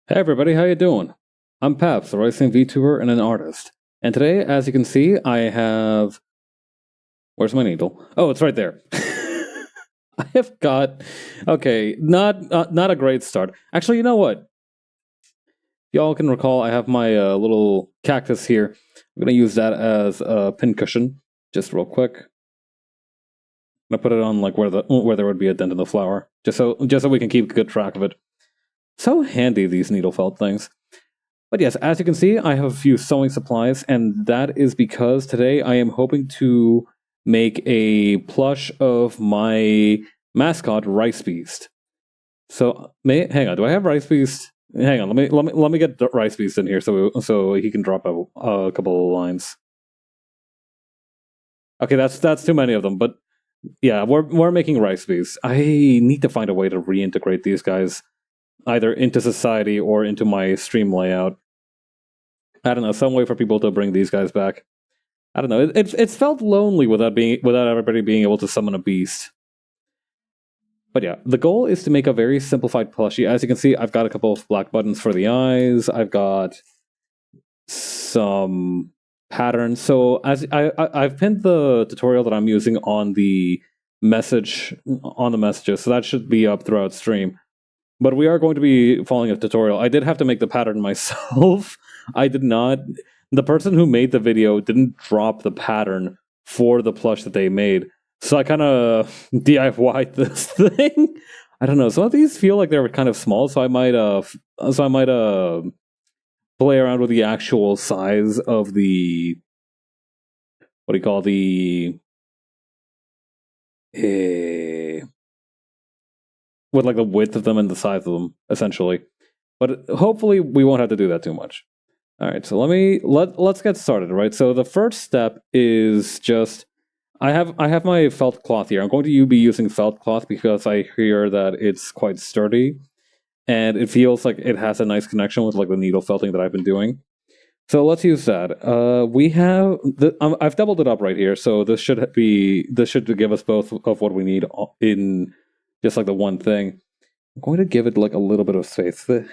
Hey everybody, how you doing? I'm Paps, the Racing VTuber and an artist. And today, as you can see, I have... Where's my needle? Oh, it's right there. I have got... Okay, not a great start. Actually, you know what? Y'all can recall I have my little cactus here. I'm gonna use that as a pincushion, just real quick. I'm gonna put it on like where there would be a dent in the flower, just so we can keep good track of it. So handy, these needle felt things. But yes, as you can see, I have a few sewing supplies, and that is because today I am hoping to make a plush of my mascot, Rice Beast. So, hang on, do I have Rice Beast? Hang on, let me get Rice Beast in here so he can drop a couple of lines. Okay, that's too many of them, but yeah, we're making Rice Beast. I need to find a way to reintegrate these guys either into society or into my stream layout. I don't know, some way for people to bring these guys back. I don't know. It's felt lonely without everybody being able to summon a beast. But yeah, the goal is to make a very simplified plushie. As you can see, I've got a couple of black buttons for the eyes. I've got some patterns. So as I've pinned the tutorial that I'm using on the messages, so that should be up throughout stream. But we are going to be following a tutorial. I did have to make the pattern myself. I did not. The person who made the video didn't drop the pattern for the plush that they made. So I kind of DIY'd this thing. I don't know. Some of these feel like they're kind of small, so I might play around with the actual size of the with like the width of them and the size of them, essentially. But hopefully we won't have to do that too much. All right, so let's get started, right? So the first step is just I have my felt cloth here. I'm going to be using felt cloth because I hear that it's quite sturdy and it feels like it has a nice connection with like the needle felting that I've been doing. So let's use that. I've doubled it up right here, so this should give us both of what we need in just like the one thing. I'm going to give it like a little bit of space. Maybe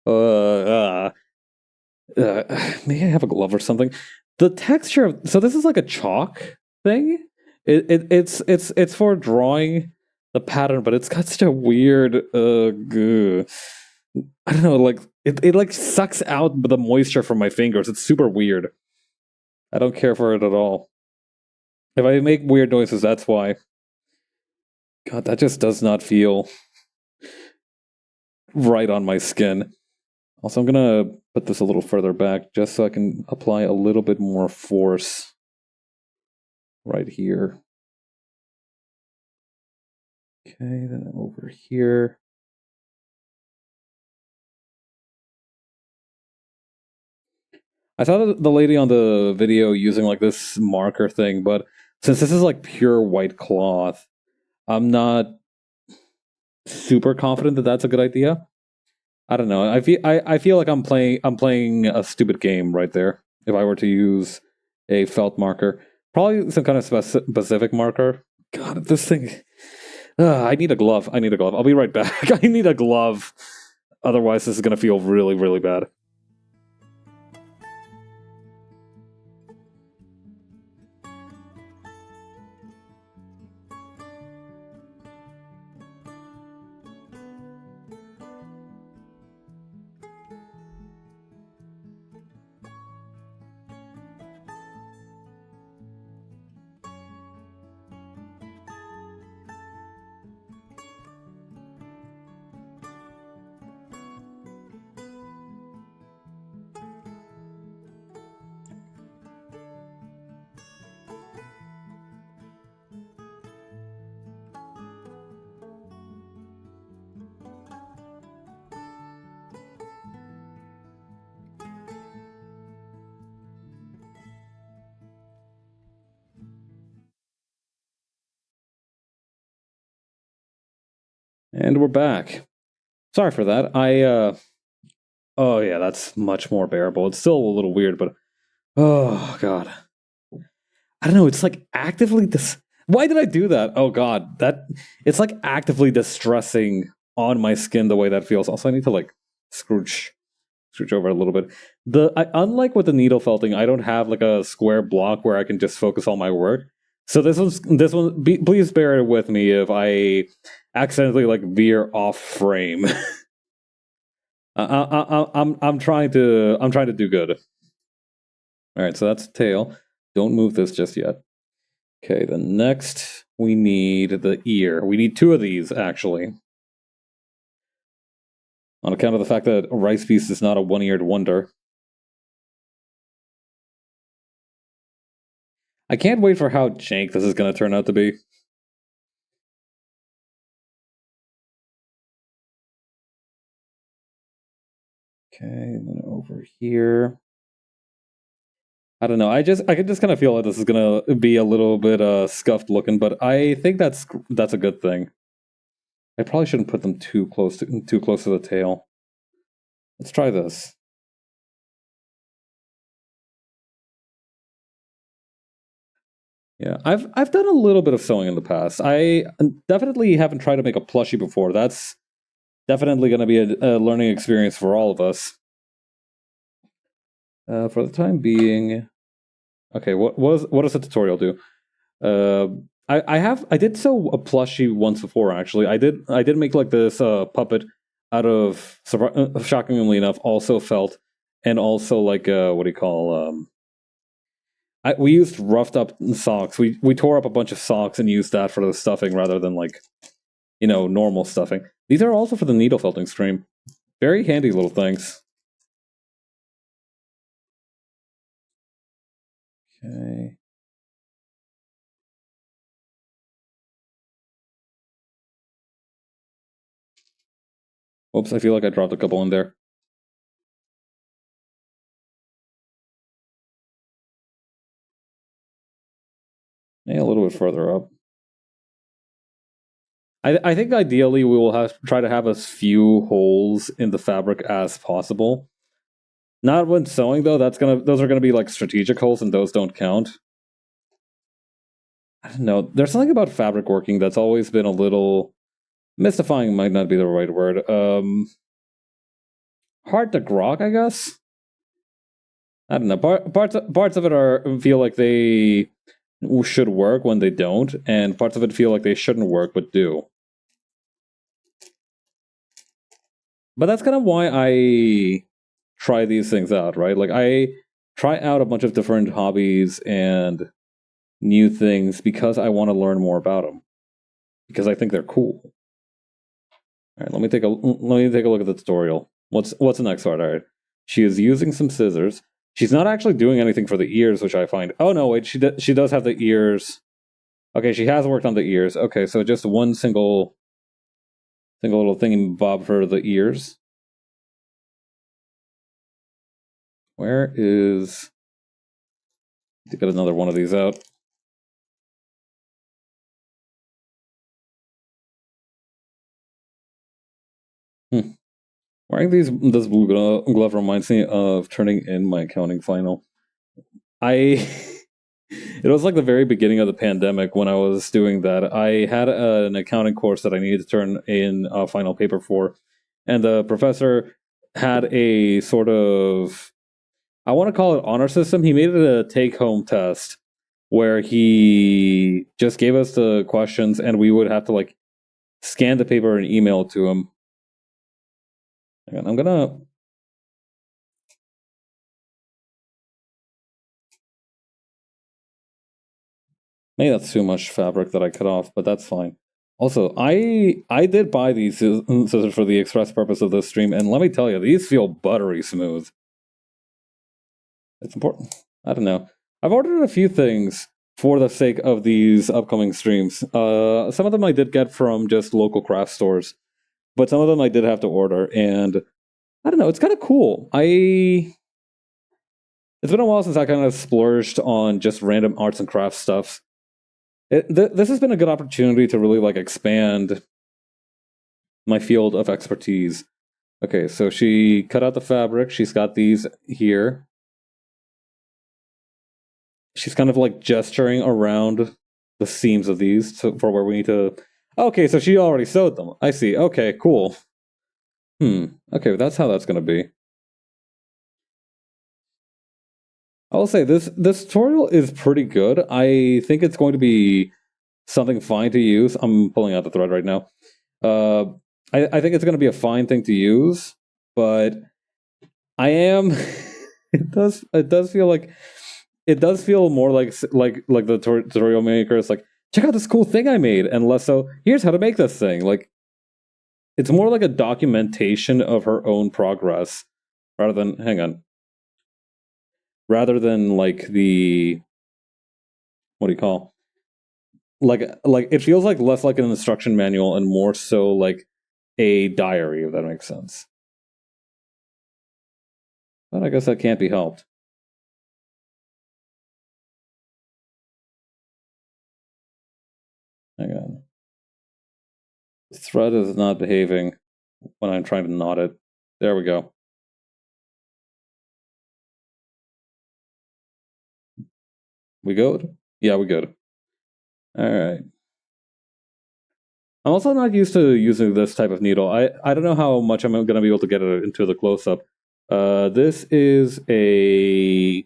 I have a glove or something. The texture of this is like a chalk thing. It's for drawing the pattern, but it's got such a weird I don't know, like it like sucks out the moisture from my fingers. It's super weird. I don't care for it at all. If I make weird noises, that's why. God, that just does not feel right on my skin. Also, I'm gonna put this a little further back just so I can apply a little bit more force right here. Okay, then over here. I saw the lady on the video using like this marker thing, but since this is like pure white cloth, I'm not super confident that that's a good idea. I don't know. I feel like I'm playing a stupid game right there. If I were to use a felt marker, probably some kind of specific marker. God, this thing. I need a glove. I'll be right back. I need a glove. Otherwise, this is gonna feel really, really bad. And we're back. Sorry for that. Oh yeah, that's much more bearable. It's still a little weird, but oh god. I don't know, it's like actively why did I do that? Oh god, it's like actively distressing on my skin the way that feels. Also, I need to like scrooge over a little bit. Unlike with the needle felting, I don't have like a square block where I can just focus all my work. So please bear with me if I accidentally like veer off frame. I'm trying to do good. All right, so that's the tail. Don't move this just yet. Okay, the next we need the ear. We need two of these actually. On account of the fact that Rice Beast is not a one-eared wonder. I can't wait for how jank this is going to turn out to be. Okay, and then over here. I don't know. I can just kind of feel like this is gonna be a little bit scuffed looking, but I think that's a good thing. I probably shouldn't put them too close to the tail. Let's try this. Yeah, I've done a little bit of sewing in the past. I definitely haven't tried to make a plushie before. That's definitely going to be a learning experience for all of us. For the time being, okay. What does the tutorial do? I did sew a plushie once before. Actually, I did make like this puppet out of shockingly enough also felt and also like what do you call we used roughed up socks. We tore up a bunch of socks and used that for the stuffing rather than like normal stuffing. These are also for the needle felting stream. Very handy little things. Okay. Oops, I feel like I dropped a couple in there. Yeah, a little bit further up. I think ideally we will try to have as few holes in the fabric as possible. Not when sewing though. Those are gonna be like strategic holes, and those don't count. I don't know. There's something about fabric working that's always been a little mystifying. Might not be the right word. Hard to grok, I guess. I don't know. Parts of it feel like they should work when they don't, and parts of it feel like they shouldn't work but do. But that's kind of why I try these things out, right? Like I try out a bunch of different hobbies and new things because I want to learn more about them. Because I think they're cool. All right, let me take a look at the tutorial. What's the next part? All right, she is using some scissors. She's not actually doing anything for the ears, which I find. Oh no, wait, she does have the ears. Okay, she has worked on the ears. Okay, so just one single little thing bob for the ears. Where is? To get another one of these out. Wearing this blue glove reminds me of turning in my accounting final. It was like the very beginning of the pandemic when I was doing that. I had an accounting course that I needed to turn in a final paper for, and the professor had a sort of, I want to call it honor system. He made it a take-home test where he just gave us the questions and we would have to like scan the paper and email it to him. I'm gonna. Maybe that's too much fabric that I cut off, but that's fine. Also, I did buy these scissors for the express purpose of this stream, and let me tell you, these feel buttery smooth. It's important. I don't know. I've ordered a few things for the sake of these upcoming streams. Some of them I did get from just local craft stores, but some of them I did have to order, and I don't know. It's kind of cool. It's been a while since I kind of splurged on just random arts and crafts stuff. This has been a good opportunity to really like expand my field of expertise. Okay, so she cut out the fabric. She's got these here. She's kind of like gesturing around the seams of these for where we need to. Okay, so she already sewed them. I see. Okay, cool. Okay, that's how that's gonna be. I'll say this tutorial is pretty good. I think it's going to be something fine to use. I'm pulling out the thread right now. Uh, I think it's going to be a fine thing to use, but I am. It does feel like it does feel more like the tutorial maker is like, check out this cool thing I made, and less so here's how to make this thing. Like it's more like a documentation of her own progress rather than hang on, rather than like the what do you call like it feels like less like an instruction manual and more so like a diary, if that makes sense. But I guess that can't be helped. Hang on. The thread is not behaving when I'm trying to knot it. There we go. We good? Yeah, we good. Alright. I'm also not used to using this type of needle. I don't know how much I'm going to be able to get it into the close-up. This is a...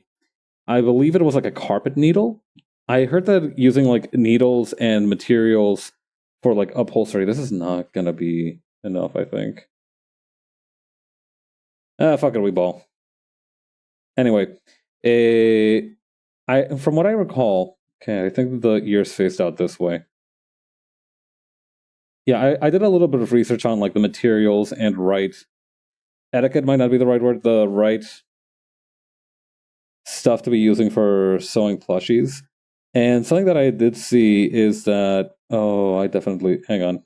I believe it was like a carpet needle. I heard that using like needles and materials for like upholstery, this is not going to be enough, I think. Fuck it, we ball. Anyway, from what I recall, okay, I think the ears faced out this way. Yeah, I did a little bit of research on like the materials and right etiquette might not be the right word, the right stuff to be using for sewing plushies. And something that I did see is that I definitely hang on.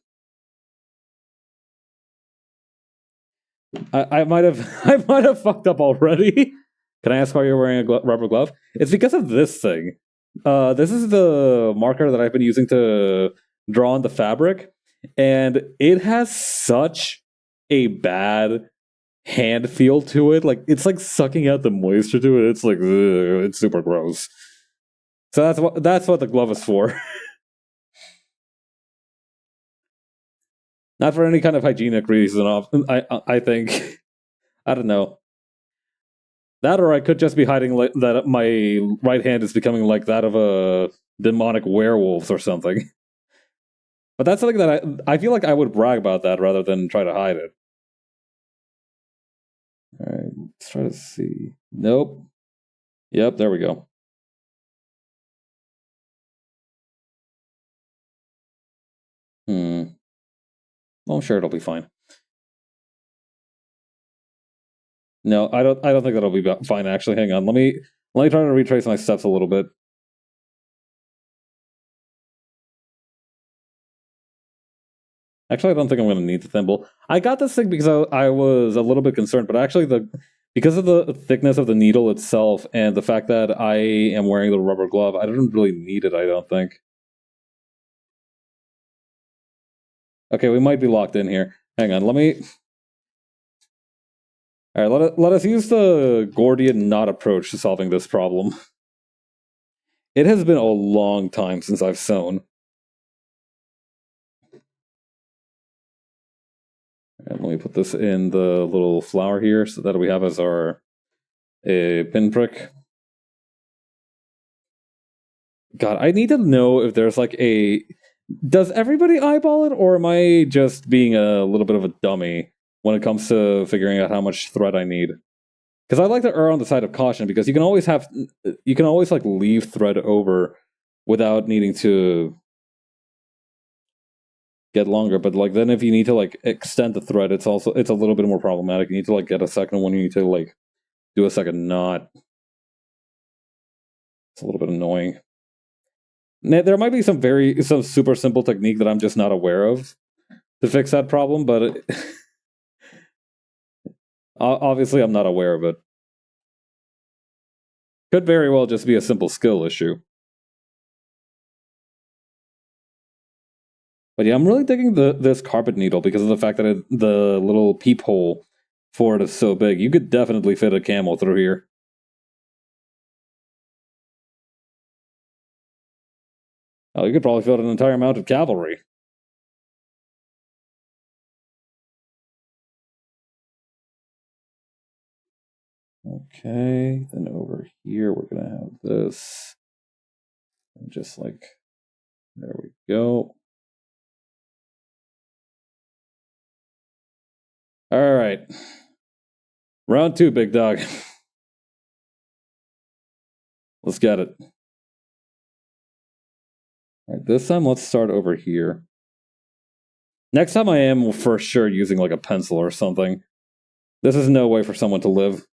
I might have I might have fucked up already. Can I ask why you're wearing a rubber glove? It's because of this thing. This is the marker that I've been using to draw on the fabric, and it has such a bad hand feel to it. Like it's like sucking out the moisture to it. It's like ugh, it's super gross. So that's what the glove is for. Not for any kind of hygienic reason. I think I don't know. That or I could just be hiding like that my right hand is becoming like that of a demonic werewolf or something. But that's something that I feel like I would brag about that rather than try to hide it. Alright, let's try to see. Nope. Yep, there we go. Well, I'm sure it'll be fine. No, I don't think that'll be fine actually. Hang on. Let me try to retrace my steps a little bit. Actually, I don't think I'm going to need the thimble. I got this thing because I was a little bit concerned, but actually, because of the thickness of the needle itself and the fact that I am wearing the rubber glove, I don't really need it. I don't think. Okay, we might be locked in here. Hang on, let me. All right, let us use the Gordian knot approach to solving this problem. It has been a long time since I've sewn. And let me put this in the little flower here so that we have as our pinprick. God, I need to know if there's like a. Does everybody eyeball it, or am I just being a little bit of a dummy when it comes to figuring out how much thread I need? Because I like to err on the side of caution because you can always like leave thread over without needing to get longer. But like then if you need to like extend the thread, it's a little bit more problematic. You need to like get a second one. You need to like do a second knot. It's a little bit annoying. There might be some super simple technique that I'm just not aware of to fix that problem, but obviously I'm not aware of it. Could very well just be a simple skill issue. But yeah, I'm really digging this carpet needle because of the fact that the little peephole for it is so big. You could definitely fit a camel through here. Oh, you could probably fit an entire mounted cavalry. Okay, then over here we're gonna have this. And just like, there we go. All right. Round 2, big dog. Let's get it. All right, this time let's start over here. Next time I am for sure using like a pencil or something. This is no way for someone to live.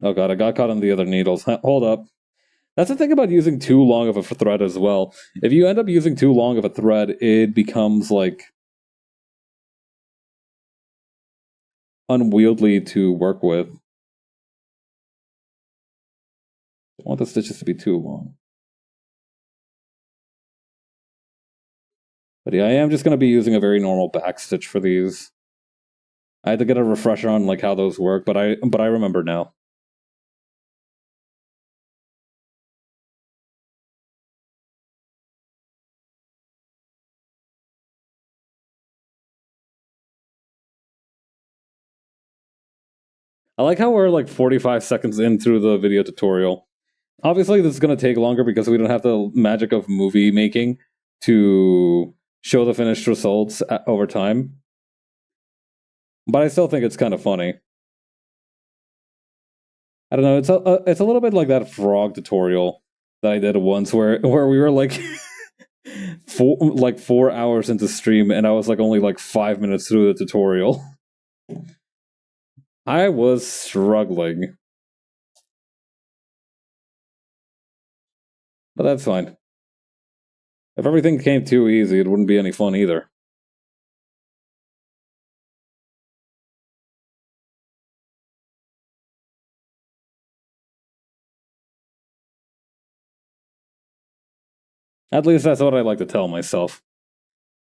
Oh god, I got caught on the other needles. Hold up. That's the thing about using too long of a thread as well. If you end up using too long of a thread, it becomes like unwieldy to work with. I want the stitches to be too long. But yeah, I am just going to be using a very normal back stitch for these. I had to get a refresher on like how those work, but I remember now. I like how we're like 45 seconds in through the video tutorial. Obviously, this is going to take longer because we don't have the magic of movie making to show the finished results over time. But I still think it's kind of funny. I don't know. It's a little bit like that frog tutorial that I did once, where we were like 4 hours into stream, and I was like only like 5 minutes through the tutorial. I was struggling, but that's fine. If everything came too easy, it wouldn't be any fun either. At least that's what I like to tell myself.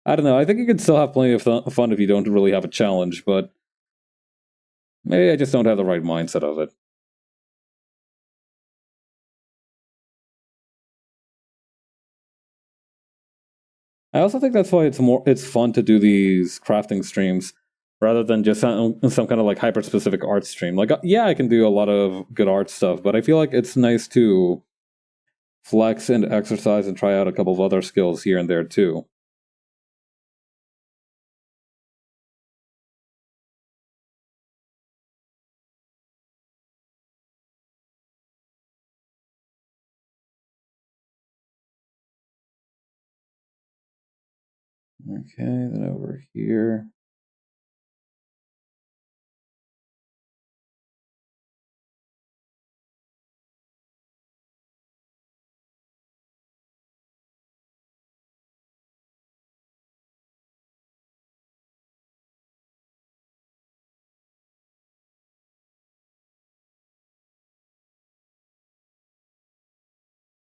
I don't know. I think you can still have plenty of fun if you don't really have a challenge, but maybe I just don't have the right mindset of it. I also think that's why it's fun to do these crafting streams rather than just some kind of like hyper specific art stream. Like yeah, I can do a lot of good art stuff, but I feel like it's nice to flex and exercise and try out a couple of other skills here and there too. Okay, then over here.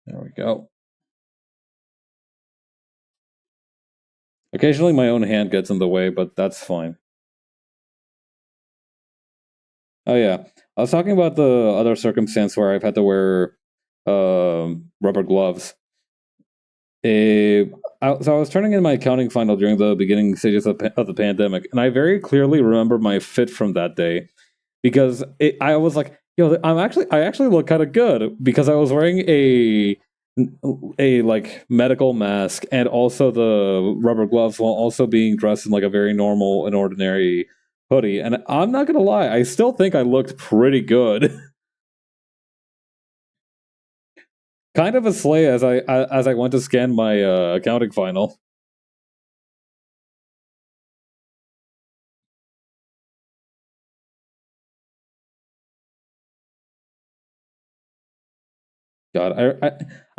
There we go. Occasionally my own hand gets in the way, but that's fine. Oh yeah, I was talking about the other circumstance where I've had to wear rubber gloves. So I was turning in my accounting final during the beginning stages of the pandemic, and I very clearly remember my fit from that day because I was like, "Yo, I actually look kind of good," because I was wearing a like medical mask and also the rubber gloves while also being dressed in like a very normal and ordinary hoodie. And I'm not gonna lie, I still think I looked pretty good. Kind of a slay as I went to scan my accounting final. God,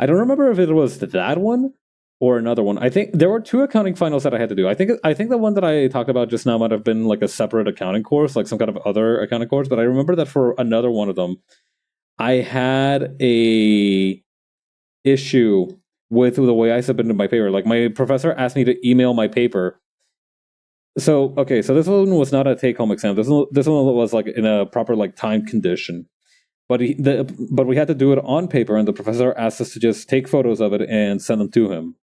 I don't remember if it was that one or another one. I think there were two accounting finals that I had to do. I think the one that I talked about just now might have been like a separate accounting course, like some kind of other accounting course. But I remember that for another one of them, I had a issue with the way I submitted my paper. Like my professor asked me to email my paper. So okay, so this one was not a take-home exam. This one was like in a proper like time condition. But but we had to do it on paper, and the professor asked us to just take photos of it and send them to him.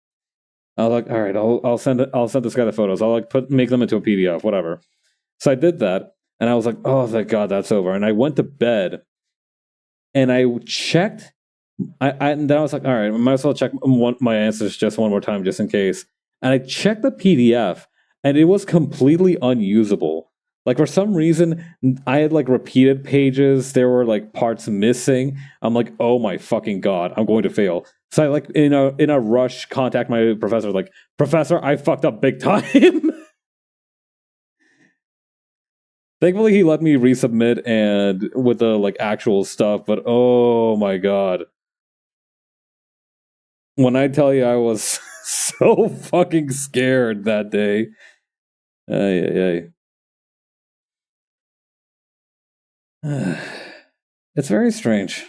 I was like, all right, I'll send this guy the photos. I'll like make them into a PDF, whatever. So I did that, And I was like, oh, thank God that's over. And I went to bed and I checked. And then I was like, all right, I might as well check my answers just one more time, just in case. And I checked the PDF, and it was completely unusable. Like for some reason, I had like repeated pages. There were like parts missing. I'm like, oh my fucking God, I'm going to fail. So I like in a rush contact my professor, like, Professor, I fucked up big time. Thankfully, he let me resubmit and with the like actual stuff. But oh my God, when I tell you I was so fucking scared that day. Ay, ay, ay. It's very strange.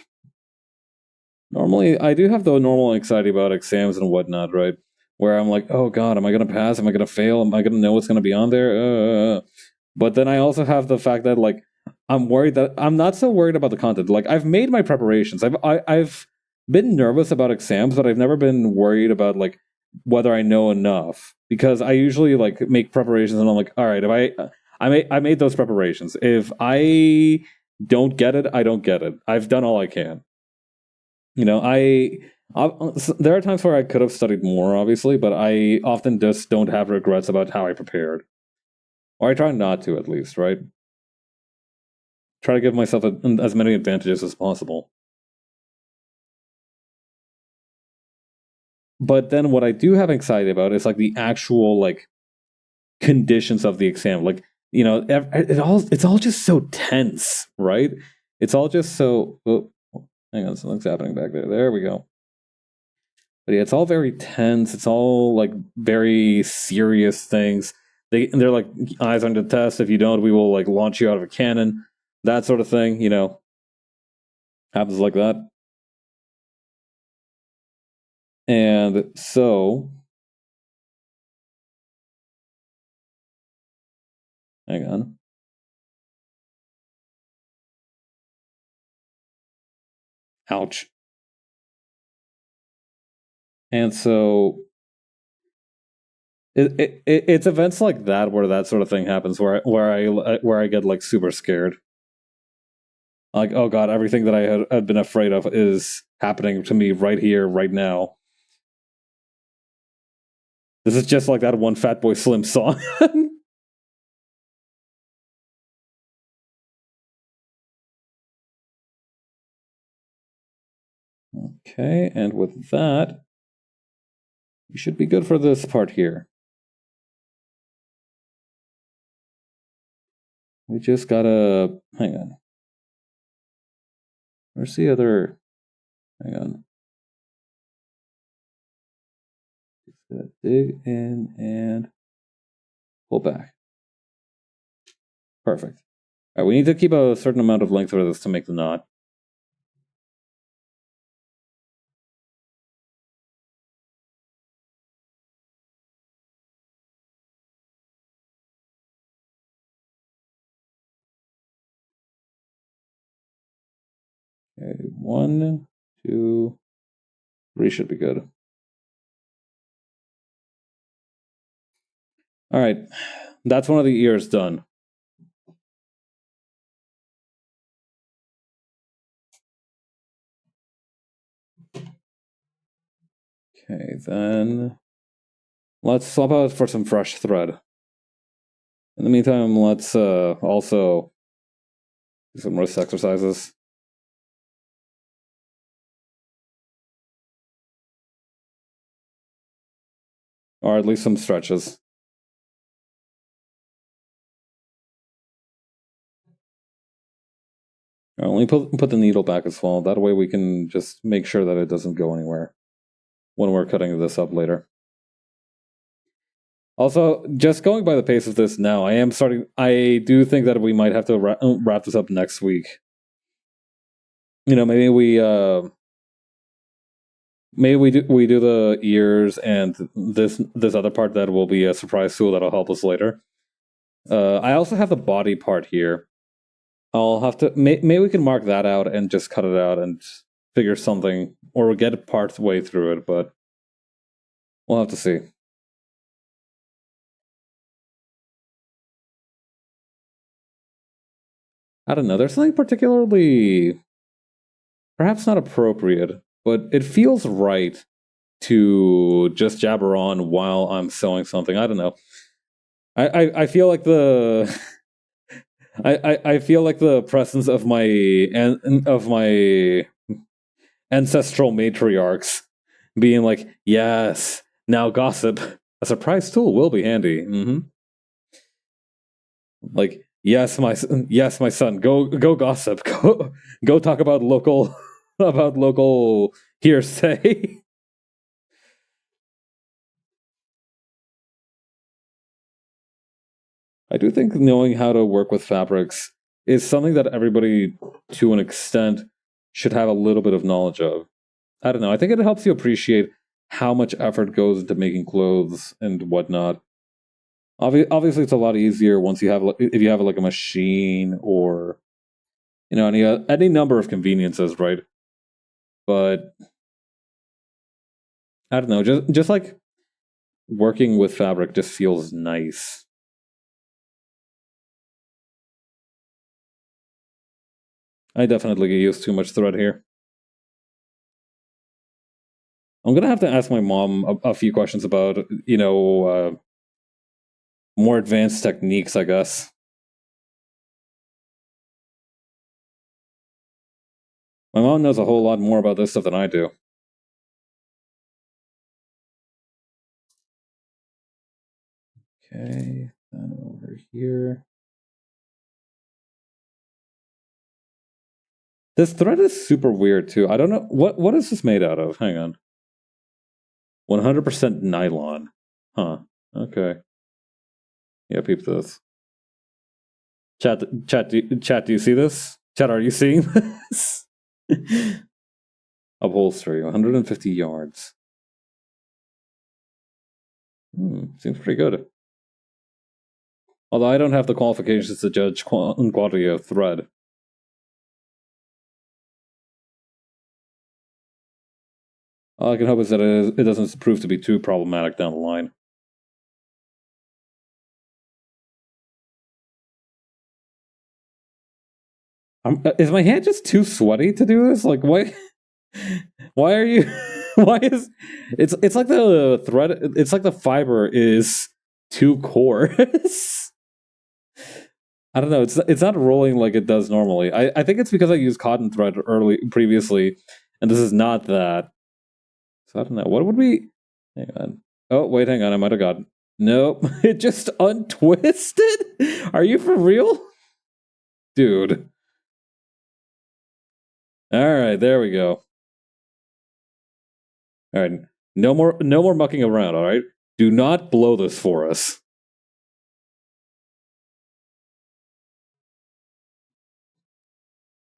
Normally, I do have the normal anxiety about exams and whatnot, right? Where I'm like, oh God, am I going to pass? Am I going to fail? Am I going to know what's going to be on there? But then I also have the fact that like I'm worried that I'm not so worried about the content. Like I've made my preparations. I've been nervous about exams, but I've never been worried about like whether I know enough because I usually like make preparations and I'm like, all right, if I made those preparations. If I don't get it, I don't get it. I've done all I can. You know, there are times where I could have studied more, obviously, but I often just don't have regrets about how I prepared. Or I try not to, at least, right? Try to give myself as many advantages as possible. But then what I do have anxiety about is like the actual like conditions of the exam. Like, you know, it's all just so tense, right? It's all just so hang on, something's happening back there. There we go. But yeah, it's all very tense. It's all like very serious things. They're like eyes on the test. If you don't, we will like launch you out of a cannon. That sort of thing. You know, happens like that. And so, hang on. Ouch. And so, it's events like that where that sort of thing happens, where I get like super scared. Like, oh God, everything that I had been afraid of is happening to me right here, right now. This is just like that one Fatboy Slim song. Okay, and with that, we should be good for this part here. We just gotta hang on. Where's the other? Hang on. Dig in and pull back. Perfect. All right, we need to keep a certain amount of length for this to make the knot. Okay, 1, 2, 3 should be good. All right, that's one of the ears done. Okay, then let's swap out for some fresh thread. In the meantime, let's also do some wrist exercises. Or at least some stretches. All right, let me put the needle back as well. That way we can just make sure that it doesn't go anywhere when we're cutting this up later. Also, just going by the pace of this now, I do think that we might have to wrap this up next week. You know, maybe we do the ears and this other part that will be a surprise tool that'll help us later. I also have the body part here. I'll have to maybe we can mark that out and just cut it out and figure something or get a part way through it, but we'll have to see. I don't know. There's something particularly, perhaps not appropriate, but it feels right to just jabber on while I'm sewing something. I don't know. I feel like the I feel like the presence of my ancestral matriarchs being like, yes, now gossip. A surprise tool will be handy. Like, yes, my son, go gossip, go talk about local about local hearsay. I do think knowing how to work with fabrics is something that everybody, to an extent, should have a little bit of knowledge of. I don't know. I think it helps you appreciate how much effort goes into making clothes and whatnot. Obviously, it's a lot easier once you have if you have like a machine or any number of conveniences, right? But I don't know. Just like working with fabric just feels nice. I definitely use too much thread here. I'm gonna have to ask my mom a few questions about more advanced techniques, I guess. My mom knows a whole lot more about this stuff than I do. Okay, then over here. This thread is super weird too. I don't know what is this made out of. Hang on. 100% nylon. Huh. Okay. Yeah, peep this. Chat. Do you see this? Chat, are you seeing this? Upholstery, 150 yards. Seems pretty good. Although I don't have the qualifications to judge quality of thread. All I can hope is that it doesn't prove to be too problematic down the line. Is my hand just too sweaty to do this? Like, why? Why are you? Why is it's like the thread? It's like the fiber is too coarse. I don't know. It's not rolling like it does normally. I think it's because I used cotton thread previously, and this is not that. So I don't know. What would we? Hang on. Oh wait, hang on. I might have got. Nope. It just untwisted. Are you for real, dude? All right, there we go. All right, no more mucking around. All right, do not blow this for us.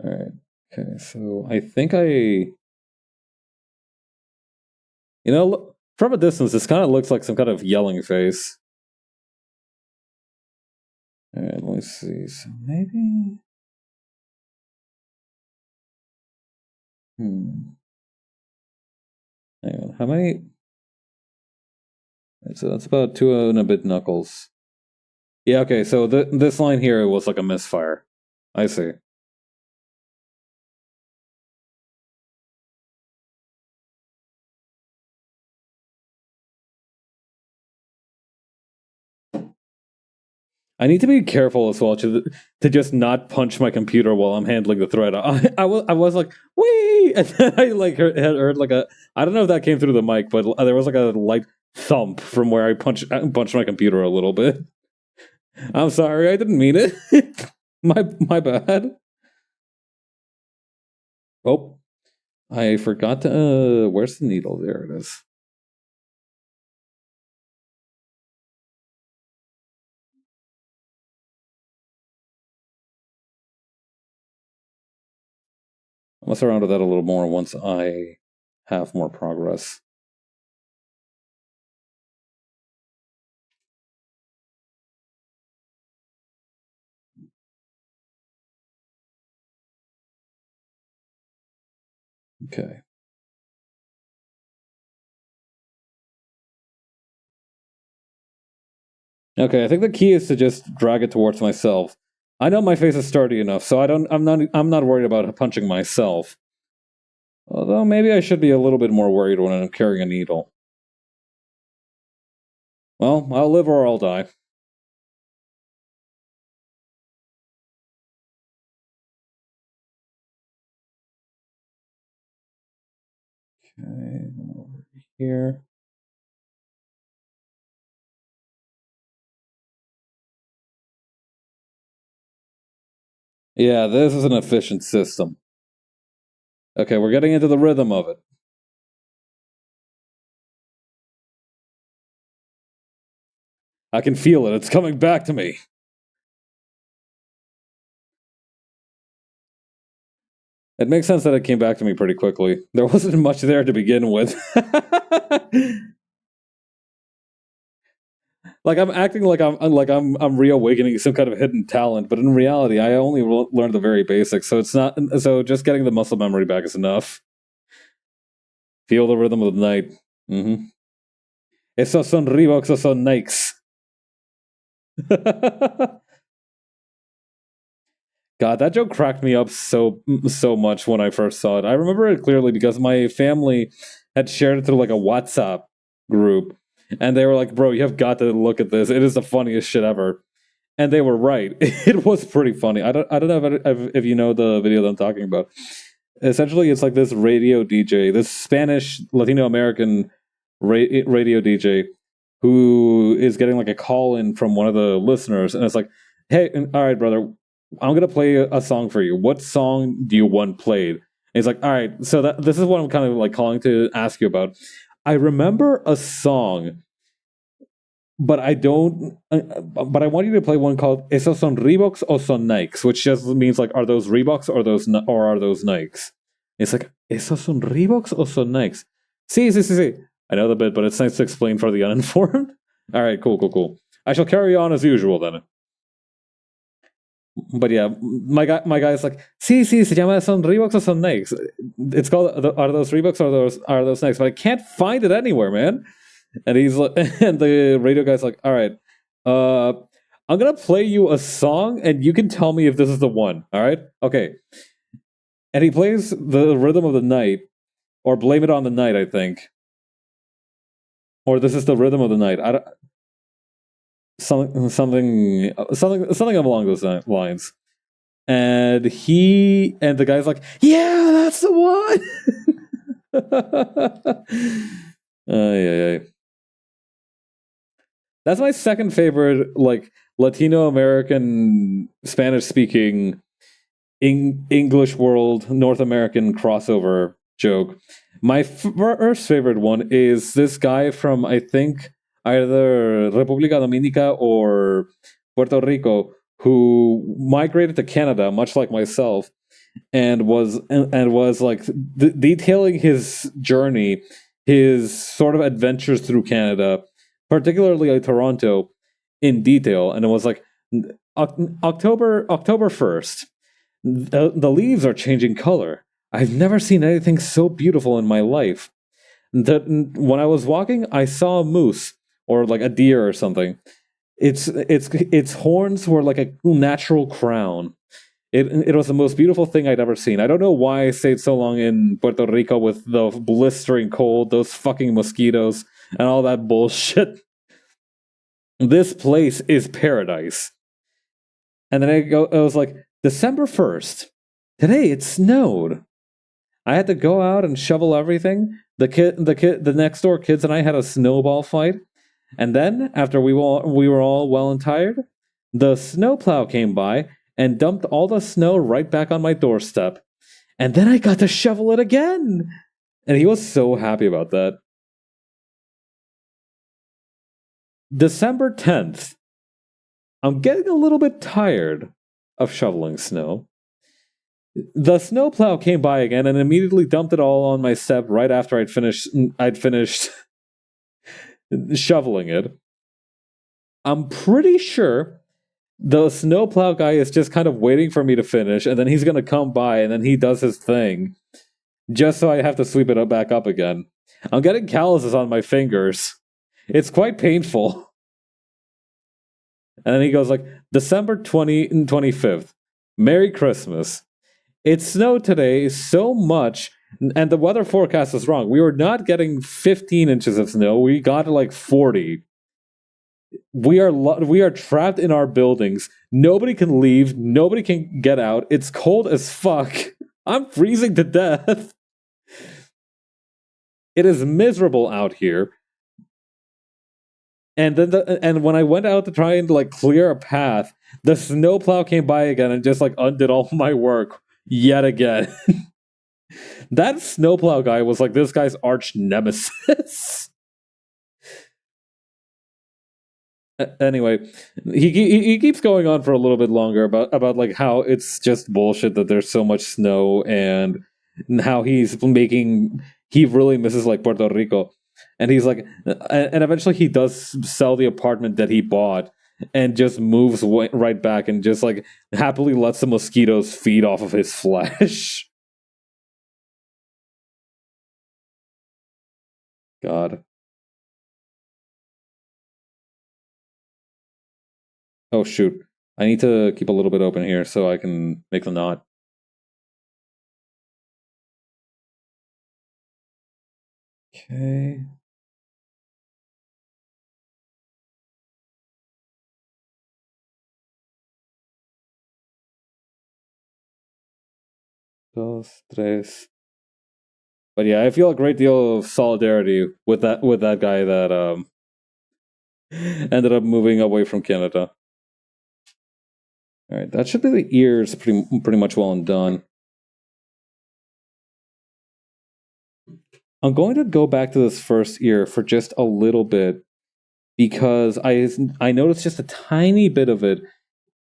All right. Okay, so I think from a distance, this kind of looks like some kind of yelling face. All right, let me see. So maybe. Hang on. How many? So that's about two and a bit knuckles. Yeah. Okay. So this line here was like a misfire. I see. I need to be careful as well to just not punch my computer while I'm handling the thread. I was like, wee! And then I like heard like a, I don't know if that came through the mic, but there was like a light thump from where I punched my computer a little bit. I'm sorry, I didn't mean it. My bad. Oh, I forgot to. Where's the needle? There it is. I'll mess around with that a little more once I have more progress. Okay. Okay, I think the key is to just drag it towards myself. I know my face is sturdy enough, so I'm not worried about punching myself. Although maybe I should be a little bit more worried when I'm carrying a needle. Well, I'll live or I'll die. Okay, over here. Yeah, this is an efficient system. Okay, we're getting into the rhythm of it. I can feel it. It's coming back to me. It makes sense that it came back to me pretty quickly. There wasn't much there to begin with. Like I'm acting like I'm reawakening some kind of hidden talent, but in reality, I only learned the very basics. So it's not. So just getting the muscle memory back is enough. Feel the rhythm of the night. Mm-hmm. Esos son Reeboks, esos son Nikes. God, that joke cracked me up so much when I first saw it. I remember it clearly because my family had shared it through like a WhatsApp group, and they were like, "Bro, you have got to look at this. It is the funniest shit ever." And they were right. It was pretty funny. I don't know if you know the video that I'm talking about. Essentially, it's like this radio DJ, this Spanish Latino American radio DJ, who is getting like a call in from one of the listeners, and it's like, "Hey, all right, brother, I'm gonna play a song for you. What song do you want played?" And he's like, "All right, so this is what I'm kind of like calling to ask you about. I remember a song, but I don't. But I want you to play one called Esos son Reeboks o son Nikes, which just means like, are those Reeboks or are those Nikes?" It's like, Esos son Reeboks o son Nikes? Sí, sí, sí, sí. I know the bit, but it's nice to explain for the uninformed. All right, cool. I shall carry on as usual then. But yeah, my guy's like, sí, se llama son Reeboks o son Nikes. It's called are those Reeboks or are those Nikes? But I can't find it anywhere, man. And he's like, and the radio guy's like, all right, uh, I'm gonna play you a song, and you can tell me if this is the one. All right, okay. And he plays the rhythm of the night, or blame it on the night, I think, or this is the rhythm of the night. I don't, something along those lines. And the guy's like, yeah, that's the one. Yeah. That's my second favorite, like Latino American Spanish speaking English world North American crossover joke. My first favorite one is this guy from, I think, either República Dominica or Puerto Rico, who migrated to Canada, much like myself, and was like detailing his journey, his sort of adventures through Canada, particularly Toronto, in detail. And it was like October 1st. The leaves are changing color. I've never seen anything so beautiful in my life. When I was walking, I saw a moose or like a deer or something. Its horns were like a natural crown. It was the most beautiful thing I'd ever seen. I don't know why I stayed so long in Puerto Rico with the blistering cold, those fucking mosquitoes, and all that bullshit. This place is paradise. And then I was like, December 1st. Today it snowed. I had to go out and shovel everything. The next door kids and I had a snowball fight. And then, after we were all well and tired, the snowplow came by and dumped all the snow right back on my doorstep. And then I got to shovel it again. And he was so happy about that. December 10th. I'm getting a little bit tired of shoveling snow. The snowplow came by again and immediately dumped it all on my step right after I'd finished shoveling it. I'm pretty sure the snowplow guy is just kind of waiting for me to finish, and then he's gonna come by and then he does his thing. Just so I have to sweep it back up again. I'm getting calluses on my fingers. It's quite painful. And then he goes like, December 25th. Merry Christmas. It snowed today so much, and the weather forecast was wrong. We were not getting 15 inches of snow. We got like 40. We are trapped in our buildings. Nobody can leave. Nobody can get out. It's cold as fuck. I'm freezing to death. It is miserable out here. And then and when I went out to try and like clear a path, the snowplow came by again and just like undid all my work yet again. That snowplow guy was like this guy's arch nemesis. Anyway, he keeps going on for a little bit longer about like how it's just bullshit that there's so much snow and how he really misses like Puerto Rico, and he's like, and eventually he does sell the apartment that he bought and just moves right back and just like happily lets the mosquitoes feed off of his flesh. God. Oh shoot. I need to keep a little bit open here so I can make the knot. Okay. Dos, tres. But yeah, I feel a great deal of solidarity with that guy that ended up moving away from Canada. All right, that should be the ears pretty much well and done. I'm going to go back to this first ear for just a little bit because I noticed just a tiny bit of it.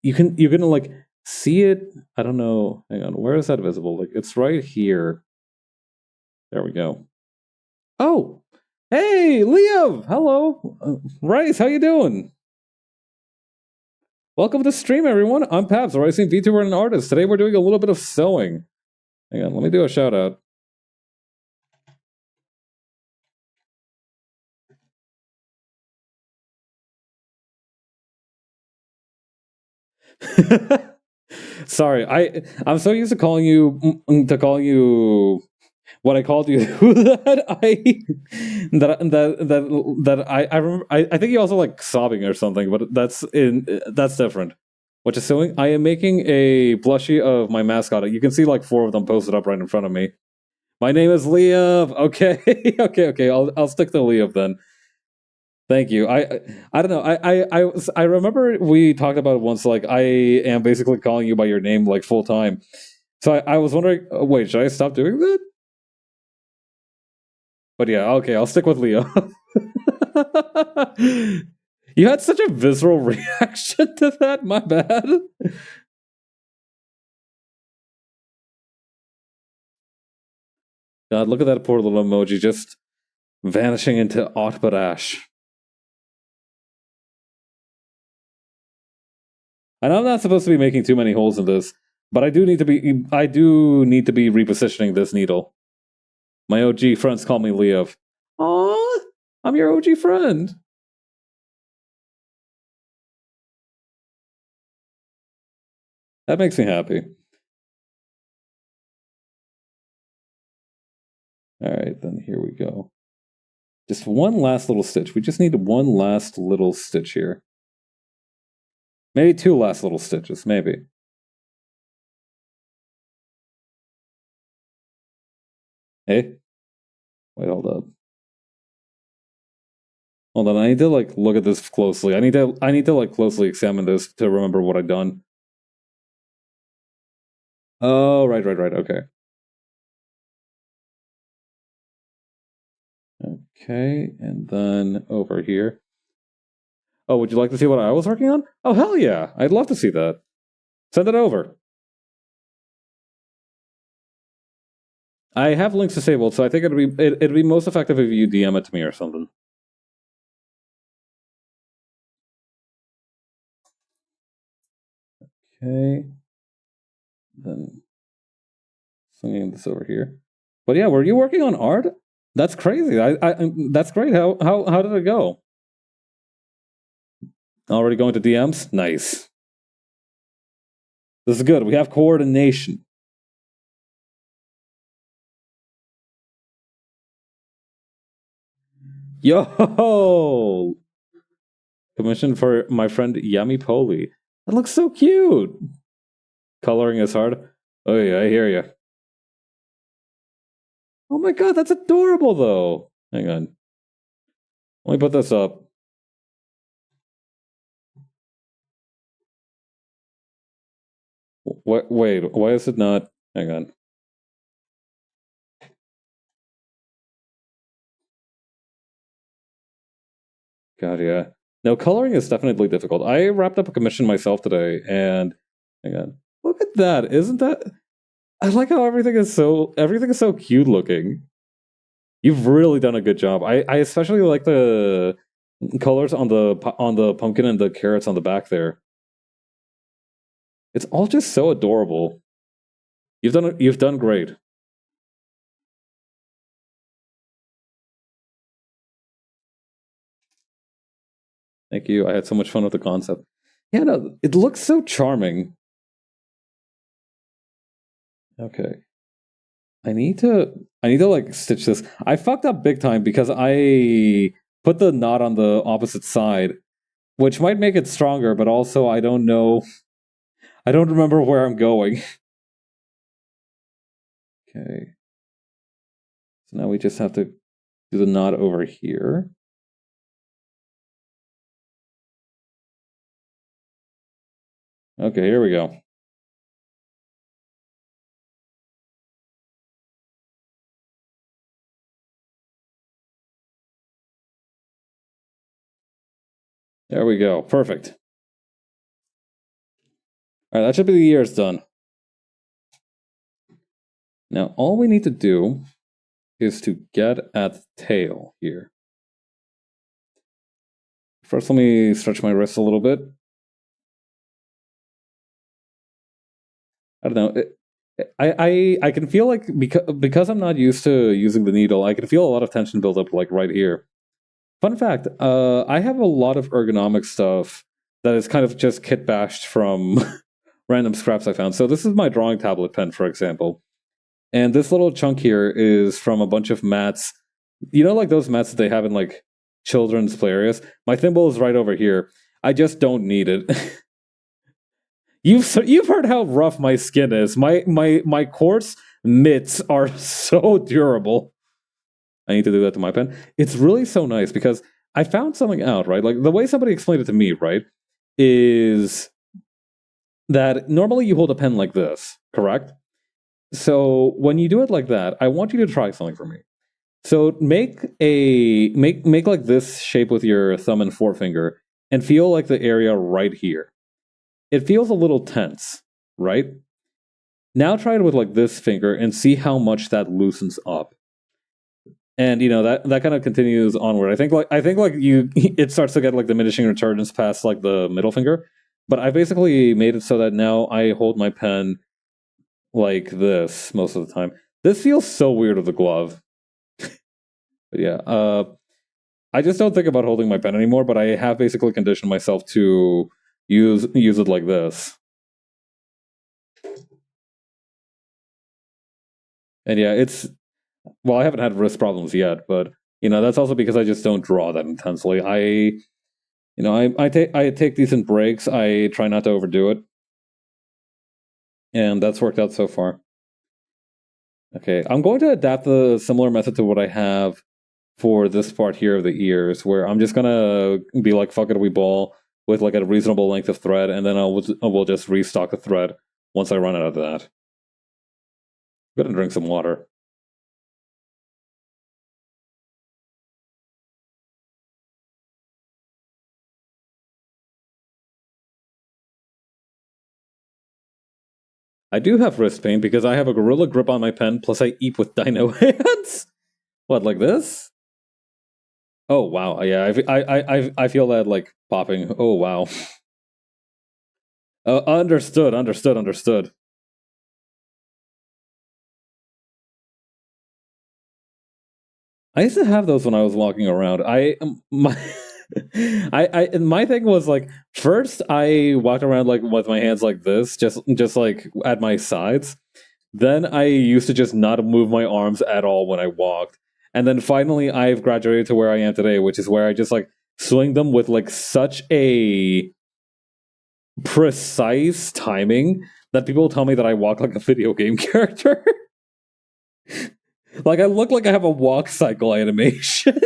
You're gonna like see it. I don't know. Hang on, where is that visible? Like it's right here. There we go. Oh, hey, Leo. Hello, Rice. How you doing? Welcome to the stream, everyone. I'm Paps, a rising VTuber and an artist. Today we're doing a little bit of sewing. Hang on, let me do a shout out. Sorry, I'm so used to calling you what I called you I remember I think you also like sobbing or something, but that's different. What you sewing? I am making a plushie of my mascot. You can see like 4 of them posted up right in front of me. My name is Liev. Okay, okay. I'll stick to Liev then. Thank you. I don't know. I remember we talked about it once. Like I am basically calling you by your name like full time. So I was wondering. Wait, should I stop doing that? But yeah, okay. I'll stick with Leo. You had such a visceral reaction to that. My bad. God, look at that poor little emoji just vanishing into aught but ash. I know I'm not supposed to be making too many holes in this, but I do need to be repositioning this needle. My OG friends call me Leo. Aw, I'm your OG friend. That makes me happy. Alright, then here we go. Just one last little stitch. We just need one last little stitch here. Maybe 2 last little stitches, maybe. Hey? Wait, hold up. Hold on, I need to like look at this closely. I need to like closely examine this to remember what I've done. Oh, right, okay. Okay, and then over here. Oh, would you like to see what I was working on? Oh, hell yeah. I'd love to see that. Send it over. I have links disabled, so I think it'd be most effective if you DM it to me or something. Okay. Then swinging this over here. But yeah, were you working on art? That's crazy. That's great. How did it go? Already going to DMs? Nice. This is good. We have coordination. Yo! Commission for my friend Yummy Poli. That looks so cute. Coloring is hard. Oh yeah, I hear you. Oh my god, that's adorable though. Hang on. Let me put this up. Wait, why is it not? Hang on. God, yeah. No, coloring is definitely difficult. I wrapped up a commission myself today, and hang on. Look at that! Isn't that? I like how everything is so cute looking. You've really done a good job. I especially like the colors on the pumpkin and the carrots on the back there. It's all just so adorable. You've done great. Thank you. I had so much fun with the concept. Yeah, no, it looks so charming. Okay. I need to like stitch this. I fucked up big time because I put the knot on the opposite side, which might make it stronger, but also I don't know. I don't remember where I'm going. Okay. So now we just have to do the knot over here. Okay, here we go. There we go. Perfect. Alright, that should be the ears done. Now, all we need to do is to get at the tail here. First, let me stretch my wrist a little bit. I don't know. I can feel like because I'm not used to using the needle, I can feel a lot of tension build up like right here. Fun fact: I have a lot of ergonomic stuff that is kind of just kit bashed from random scraps I found. So this is my drawing tablet pen, for example, and this little chunk here is from a bunch of mats. You know, like those mats that they have in like children's play areas. My thimble is right over here. I just don't need it. You've heard how rough my skin is. My quartz mitts are so durable. I need to do that to my pen. It's really so nice because I found something out, right? Like the way somebody explained it to me, right, is that normally you hold a pen like this, correct? So when you do it like that, I want you to try something for me. So make like this shape with your thumb and forefinger and feel like the area right here. It feels a little tense, right? Now try it with like this finger and see how much that loosens up. And you know that kind of continues onward. I think like you it starts to get like diminishing returns past like the middle finger. But I basically made it so that now I hold my pen like this most of the time. This feels so weird with the glove. But yeah, I just don't think about holding my pen anymore, but I have basically conditioned myself to use it like this. And yeah, it's well, I haven't had wrist problems yet, but you know that's also because I just don't draw that intensely. I take decent breaks. I try not to overdo it, and that's worked out so far. Okay, I'm going to adapt the similar method to what I have for this part here of the ears, where I'm just gonna be like, "Fuck it, we ball" with like a reasonable length of thread, and then we'll just restock the thread once I run out of that. I'm gonna drink some water. I do have wrist pain because I have a gorilla grip on my pen, plus I eat with dino hands. What, like this? Oh wow, yeah, I feel that like popping. Oh wow. Understood. I used to have those when I was walking around. I my And my thing was like first I walked around like with my hands like this, just like at my sides. Then I used to just not move my arms at all when I walked. And then finally I've graduated to where I am today, which is where I just like swing them with like such a precise timing that people tell me that I walk like a video game character. Like I look like I have a walk cycle animation.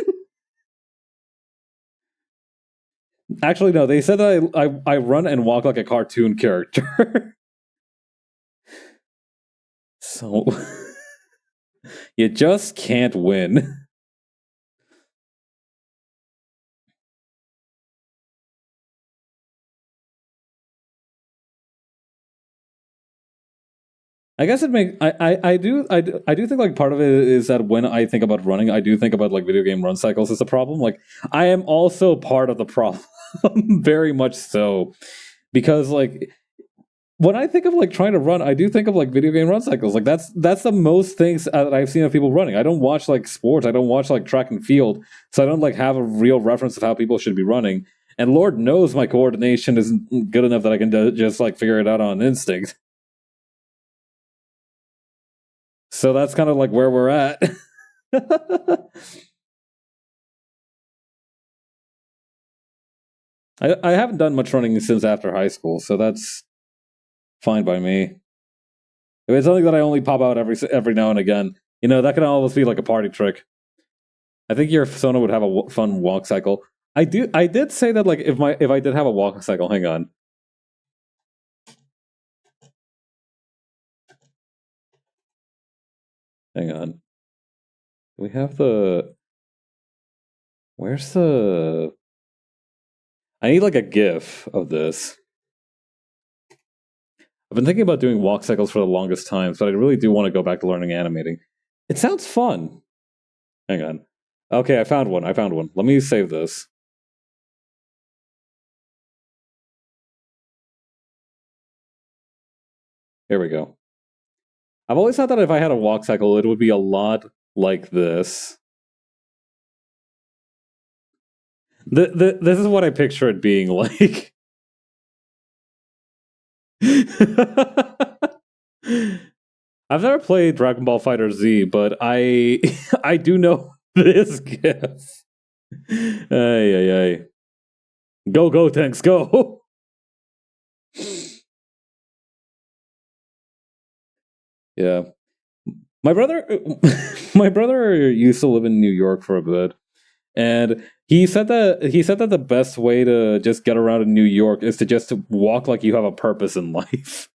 Actually, no, they said that I run and walk like a cartoon character. So you just can't win. I guess it makes I do think like part of it is that when I think about running, I do think about like video game run cycles as a problem. Like I am also part of the problem, very much so, because like when I think of like trying to run, I do think of like video game run cycles. Like that's the most things that I've seen of people running. I don't watch like sports. I don't watch like track and field, so I don't like have a real reference of how people should be running. And Lord knows my coordination isn't good enough that I can just like figure it out on instinct. So that's kind of like where we're at. I haven't done much running since after high school, so that's fine by me. If it's something that I only pop out every now and again, you know, that can always be like a party trick. I think your Sona would have a fun walk cycle. I did say that like if I did have a walk cycle, hang on. Hang on. We have the where's the I need like a GIF of this. I've been thinking about doing walk cycles for the longest time, but I really do want to go back to learning animating. It sounds fun. Hang on. Okay, I found one. Let me save this. Here we go. I've always thought that if I had a walk cycle, it would be a lot like this. This is what I picture it being like. I've never played Dragon Ball Fighter Z, but I I do know this gif. Ay ay ay. Go tanks go. Yeah. My brother my brother used to live in New York for a bit. And he said that the best way to just get around in New York is to just walk like you have a purpose in life.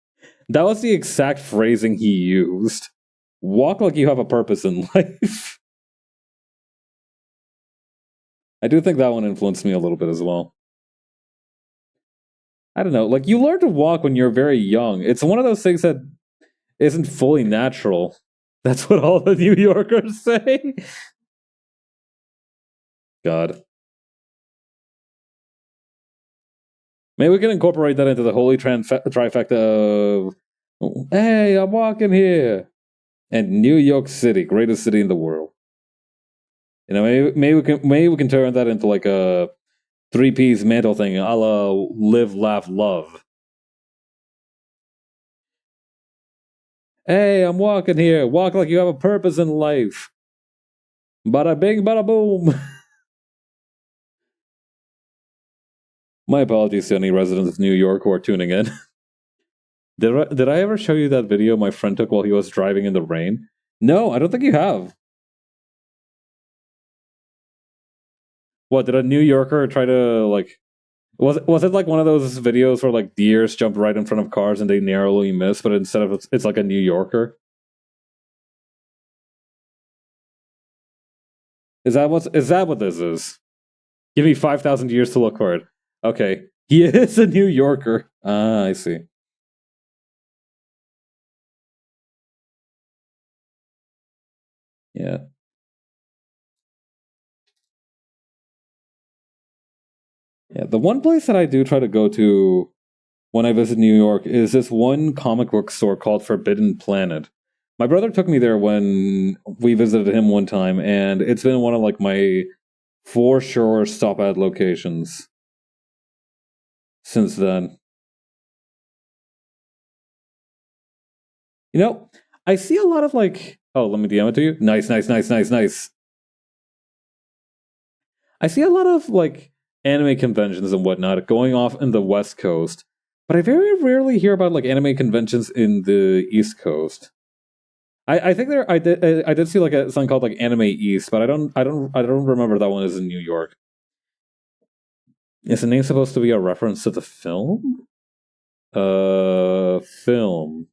That was the exact phrasing he used. Walk like you have a purpose in life. I do think that one influenced me a little bit as well. I don't know, like you learn to walk when you're very young. It's one of those things that isn't fully natural. That's what all the New Yorkers say. God. Maybe we can incorporate that into the holy trifecta of, hey, I'm walking here. And New York City, greatest city in the world. You know, maybe we can turn that into like a three-piece mantle thing, a la live, laugh, love. Hey, I'm walking here. Walk like you have a purpose in life. Bada bing, bada boom. My apologies to any residents of New York who are tuning in. Did I ever show you that video my friend took while he was driving in the rain? No, I don't think you have. What, did a New Yorker try to like was it like one of those videos where like deers jump right in front of cars and they narrowly miss, but instead of it's like a New Yorker? Is that what this is? Give me 5,000 years to look for it. Okay. He is a New Yorker. Ah, I see. Yeah. Yeah. The one place that I do try to go to when I visit New York is this one comic book store called Forbidden Planet. My brother took me there when we visited him one time, and it's been one of like my for sure stop at locations since then. You know, I see a lot of like, oh, let me DM it to you. Nice, nice, nice, nice, nice. I see a lot of like anime conventions and whatnot going off in the West Coast, but I very rarely hear about like anime conventions in the East Coast. I think I did see like something called like Anime East, but I don't remember that one is in New York. Is the name supposed to be a reference to the film? Film.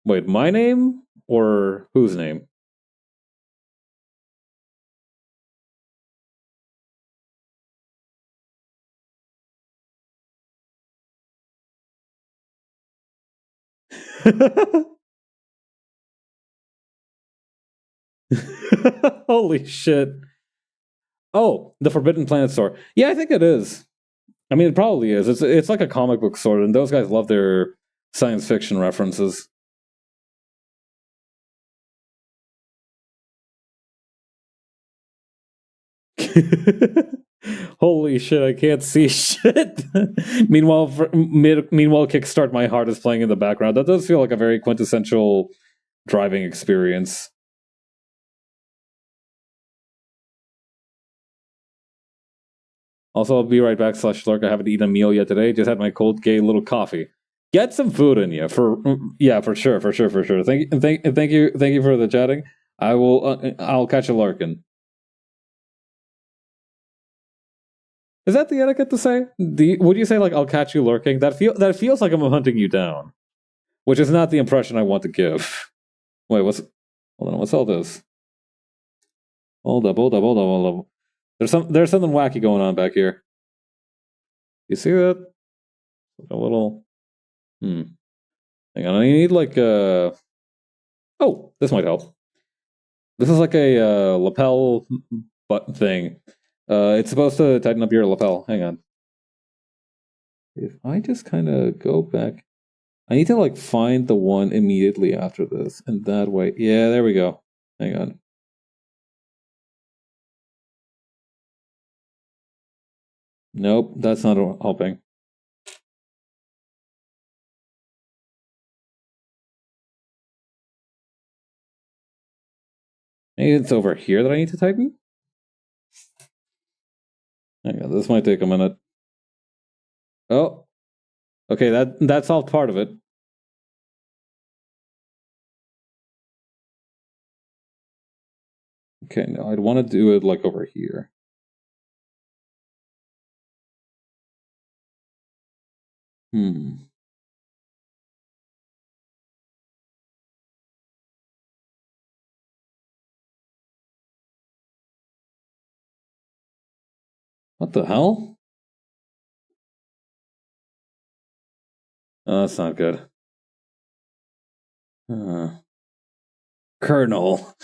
Wait, my name or whose name? Holy shit. Oh, the Forbidden Planet store. Yeah, I think it is. I mean, it probably is. It's like a comic book store, and those guys love their science fiction references. Holy shit! I can't see shit. Meanwhile, Kickstart My Heart is playing in the background. That does feel like a very quintessential driving experience. Also, I'll be right back. /lurk. I haven't eaten a meal yet today. Just had my cold, gay little coffee. Get some food in you, yeah, for sure, for sure, for sure. Thank you for the chatting. I'll catch you lurking. Is that the etiquette to say? Would you say like I'll catch you lurking? That feels like I'm hunting you down, which is not the impression I want to give. Wait, hold on? What's all this? Hold up. There's something wacky going on back here. You see that? A little. Hang on, I need like a. Oh, this might help. This is like a lapel button thing. It's supposed to tighten up your lapel. Hang on. If I just kind of go back, I need to like find the one immediately after this, and that way, yeah, there we go. Hang on. Nope, that's not helping. Maybe it's over here that I need to tighten. Hang on, this might take a minute. Oh, okay, that's all part of it. Okay, no, I'd want to do it like over here. What the hell? Oh, that's not good. Colonel.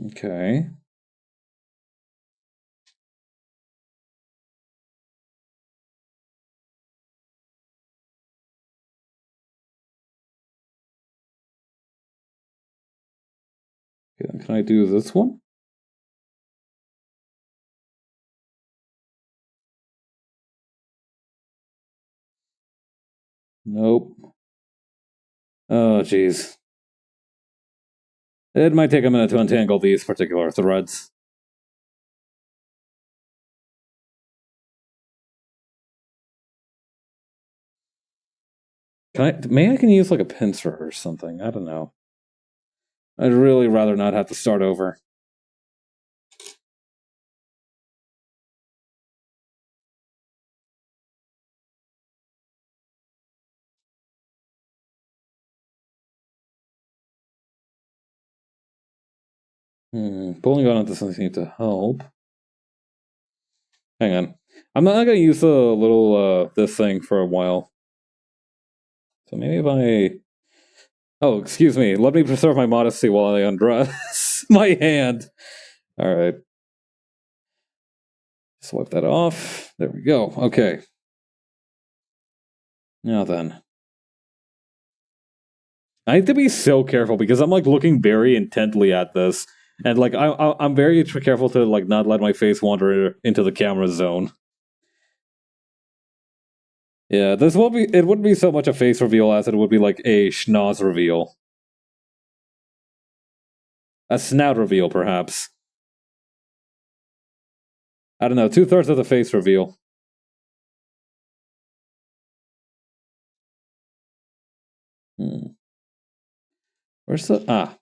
Okay. Can I do this one? Nope. Oh, jeez. It might take a minute to untangle these particular threads. Maybe I can use like a pincer or something. I don't know. I'd really rather not have to start over. Pulling on it doesn't seem to help. Hang on. I'm not going to use the little, this thing for a while. So maybe if I... Oh, excuse me. Let me preserve my modesty while I undress my hand. Alright. Swipe that off. There we go. Okay. Now then. I have to be so careful because I'm like looking very intently at this. And like I'm very careful to like not let my face wander into the camera zone. Yeah, this will be. It wouldn't be so much a face reveal as it would be like a schnoz reveal, a snout reveal, perhaps. I don't know. 2/3 of the face reveal. Where's the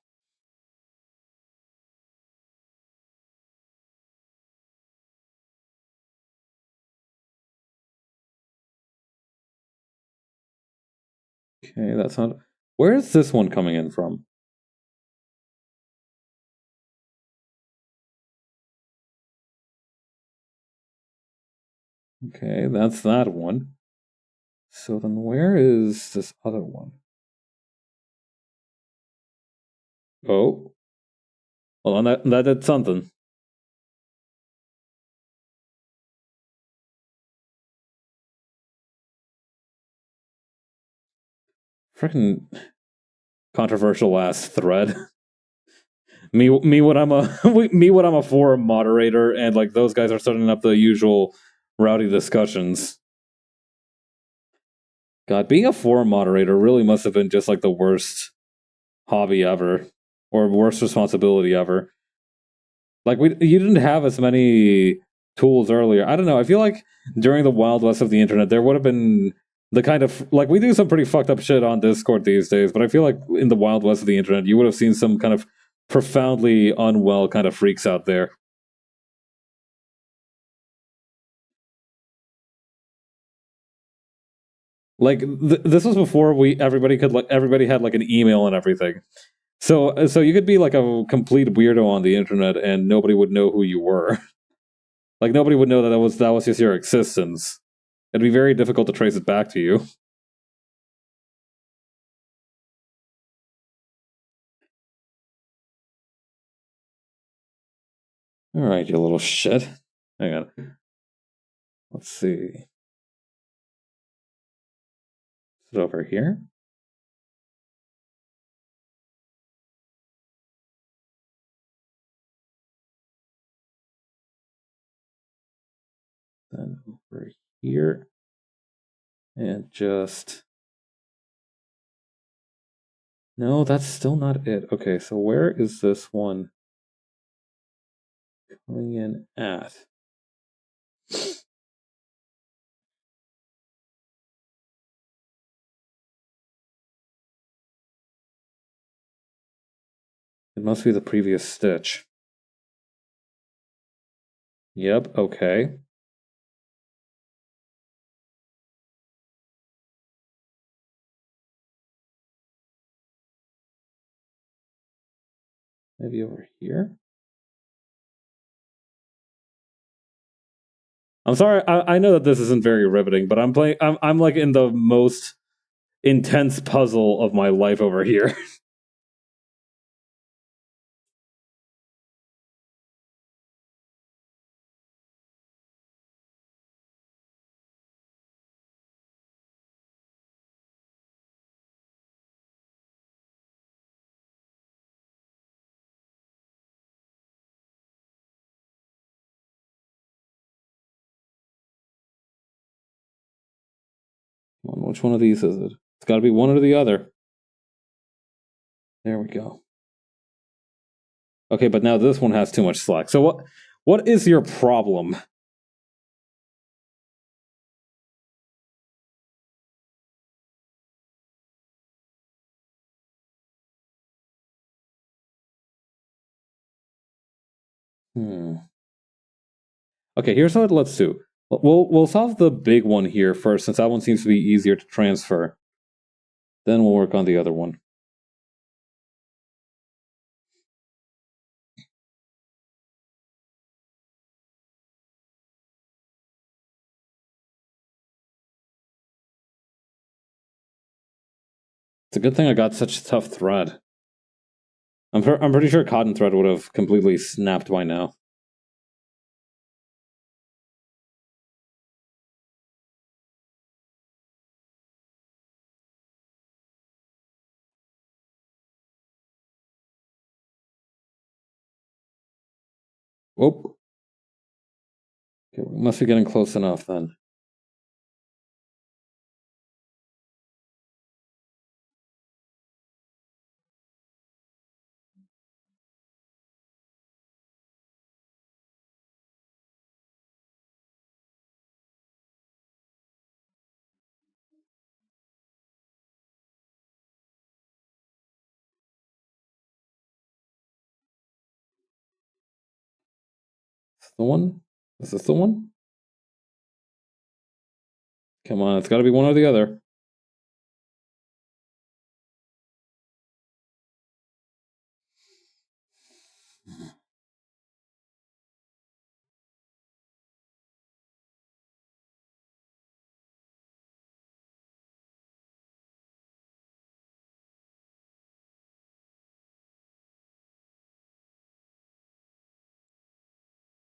Okay, that's not. Where is this one coming in from? Okay, that's that one. So then where is this other one? Oh. Hold on, that did something. Freaking controversial ass thread. me when I'm a me when I'm a forum moderator and like those guys are starting up the usual rowdy discussions. God, being a forum moderator really must have been just like the worst hobby ever, or worst responsibility ever. Like you didn't have as many tools earlier. I don't know. I feel like during the wild west of the internet, there would have been the kind of like we do some pretty fucked up shit on Discord these days, but I feel like in the wild west of the internet, you would have seen some kind of profoundly unwell kind of freaks out there. Like this was before we everybody had like an email and everything. So you could be like a complete weirdo on the internet and nobody would know who you were. Like nobody would know that was just your existence. It'd be very difficult to trace it back to you. All right, you little shit. Hang on. Let's see. Is it over here? Then over here. And just. No, that's still not it. Okay, so where is this one coming in at? It must be the previous stitch. Yep, okay. Maybe over here? I'm sorry, I know that this isn't very riveting, but I'm like in the most intense puzzle of my life over here. Which one of these is it? It's gotta be one or the other. There we go. Okay, but now this one has too much slack. So what is your problem? Okay, here's what let's do. We'll solve the big one here first, since that one seems to be easier to transfer. Then we'll work on the other one. It's a good thing I got such a tough thread. I'm pretty sure cotton thread would have completely snapped by now. Whoop. Okay, we must be getting close enough then. Is this the one? Is this the one? Come on, it's gotta be one or the other.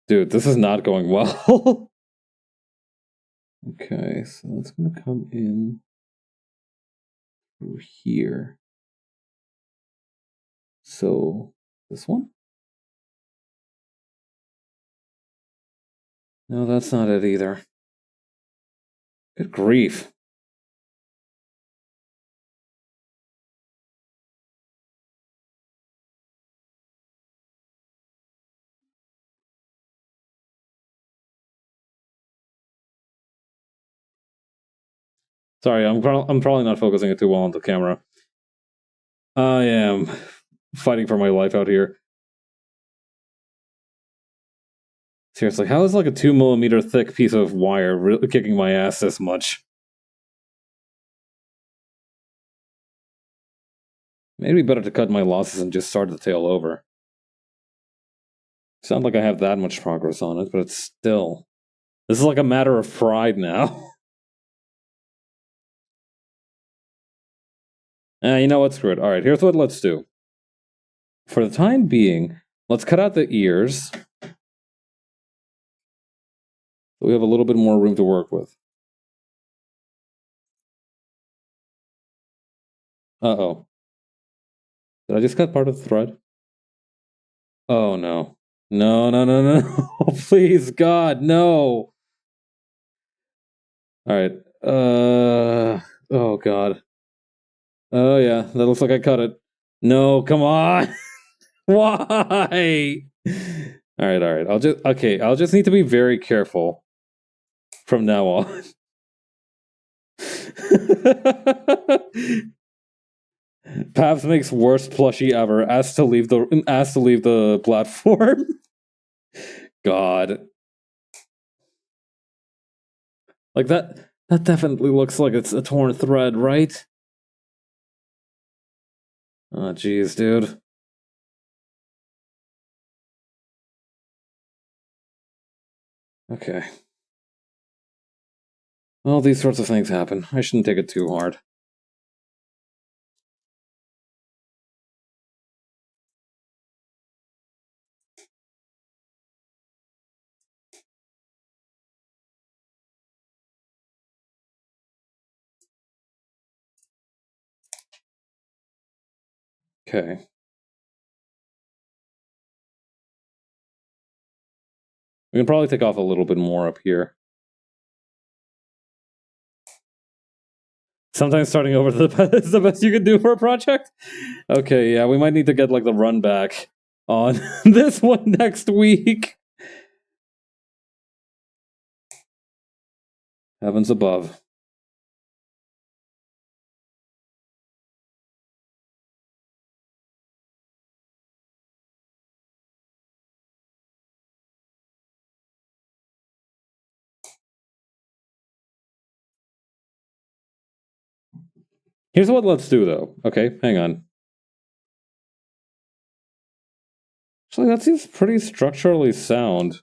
Dude, this is not going well. Okay, so that's gonna come in through here. So, this one? No, that's not it either. Good grief. Sorry, I'm probably not focusing it too well on the camera. I am fighting for my life out here. Seriously, how is like a 2mm thick piece of wire kicking my ass this much? Maybe better to cut my losses and just start the tail over. It's not like I have that much progress on it, but it's still... This is like a matter of pride now. You know what? Screw it. Alright, here's what let's do. For the time being, let's cut out the ears. So we have a little bit more room to work with. Uh-oh. Did I just cut part of the thread? Oh no. No, no, no, no. Please, God, no. Alright. Oh god. Oh yeah, that looks like I cut it. No, come on. Why? Alright, alright. I'll just need to be very careful from now on. Pabs makes worst plushie ever. Asked to leave the platform. God. Like that definitely looks like it's a torn thread, right? Oh jeez, dude. Okay. Well, these sorts of things happen. I shouldn't take it too hard. Okay. We can probably take off a little bit more up here. Sometimes starting over is the best you can do for a project? Okay, yeah, we might need to get like the run back on this one next week. Heavens above. Here's what let's do though. Okay, hang on. Actually, that seems pretty structurally sound,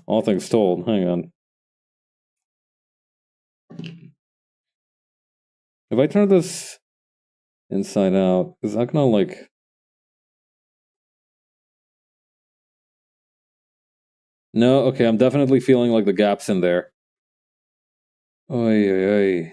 all things told. Hang on. If I turn this inside out, is that gonna like... No, okay, I'm definitely feeling like the gaps in there. Oy, oy, oy.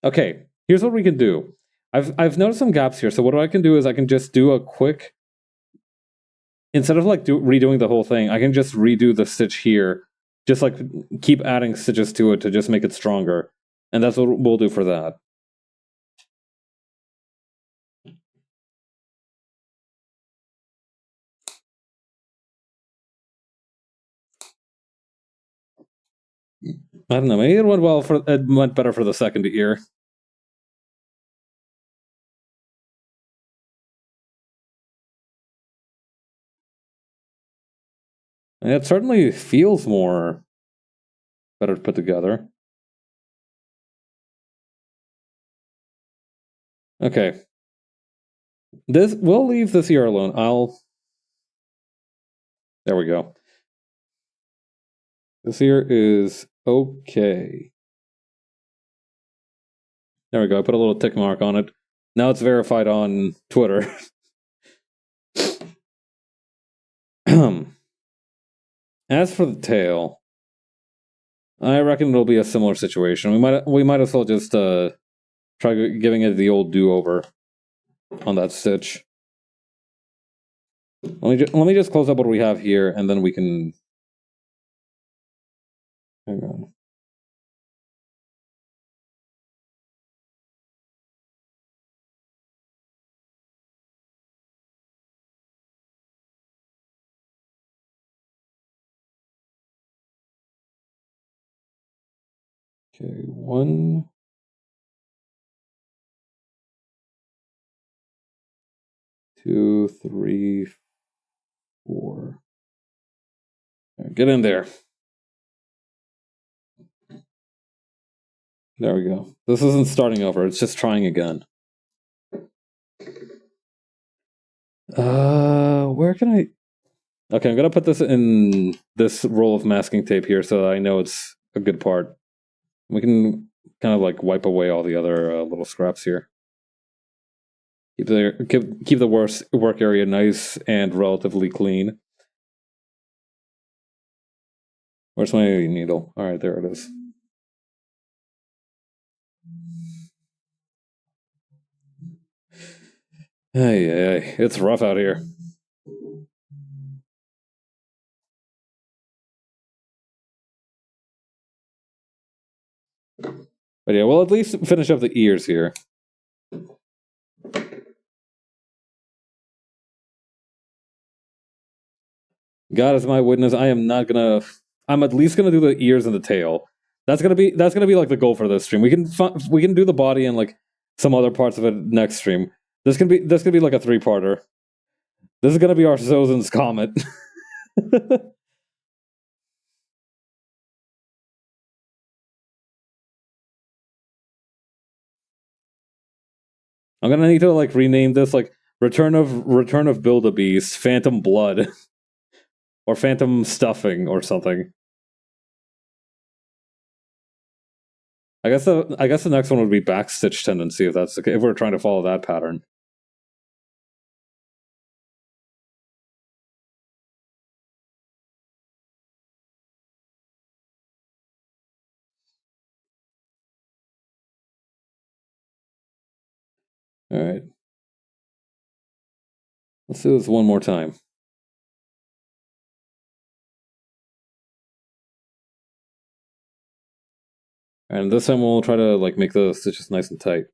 Okay, here's what we can do. I've noticed some gaps here, so what I can do is I can just do a quick, instead of like redoing the whole thing, I can just redo the stitch here, just like keep adding stitches to it to just make it stronger, and that's what we'll do for that. I don't know. Maybe it went well it went better for the second ear. And it certainly feels more better put together. Okay. We'll leave this ear alone. There we go. This ear is okay. There we go. I put a little tick mark on it. Now it's verified on Twitter. As for the tail, I reckon it'll be a similar situation. We might as well just try giving it the old do-over on that stitch. Let me just close up what we have here, and then we can. Hang on. Okay, 1, 2, 3, 4. Right, get in there. There we go. This isn't starting over. It's just trying again. Where can I? Okay, I'm gonna put this in this roll of masking tape here, so that I know it's a good part. We can kind of like wipe away all the other little scraps here. Keep the work area nice and relatively clean. Where's my needle? All right, there it is. Hey, it's rough out here. But yeah, we'll at least finish up the ears here. God is my witness. I'm at least gonna do the ears and the tail. That's gonna be like the goal for this stream. We can do the body and like some other parts of it next stream. This can be like a 3-parter. This is gonna be our Zozen's Comet. I'm gonna need to like rename this like Return of Build-A-Beast, Phantom Blood, or Phantom Stuffing, or something. I guess the next one would be Backstitch Tendency if we're trying to follow that pattern. All right. Let's do this one more time. And this time we'll try to like make the stitches nice and tight.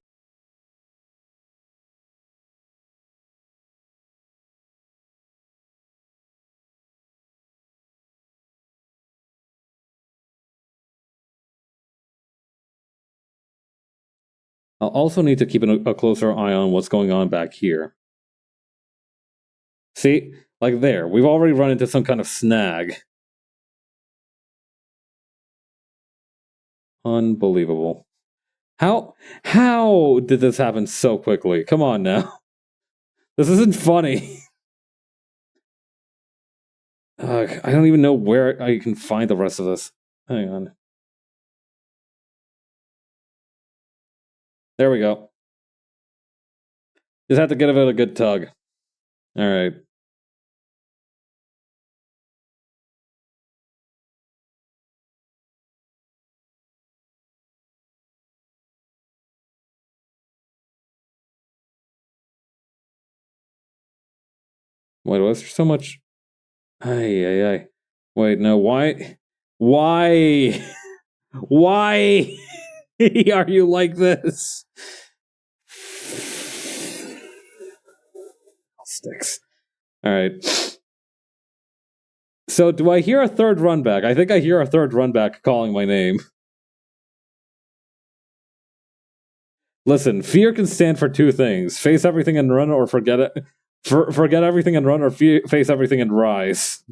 I'll also need to keep a closer eye on what's going on back here. See? Like there. We've already run into some kind of snag. Unbelievable. How did this happen so quickly? Come on now. This isn't funny. I don't even know where I can find the rest of this. Hang on. There we go. Just have to give it a good tug. All right. Wait, was there so much? Ay. Wait, no, why? Why? Why are you like this? Sticks. Alright. So, do I hear a third run back? I think I hear a third run back calling my name. Listen, fear can stand for two things: face everything and run, or forget it. Forget everything and run, or face everything and rise.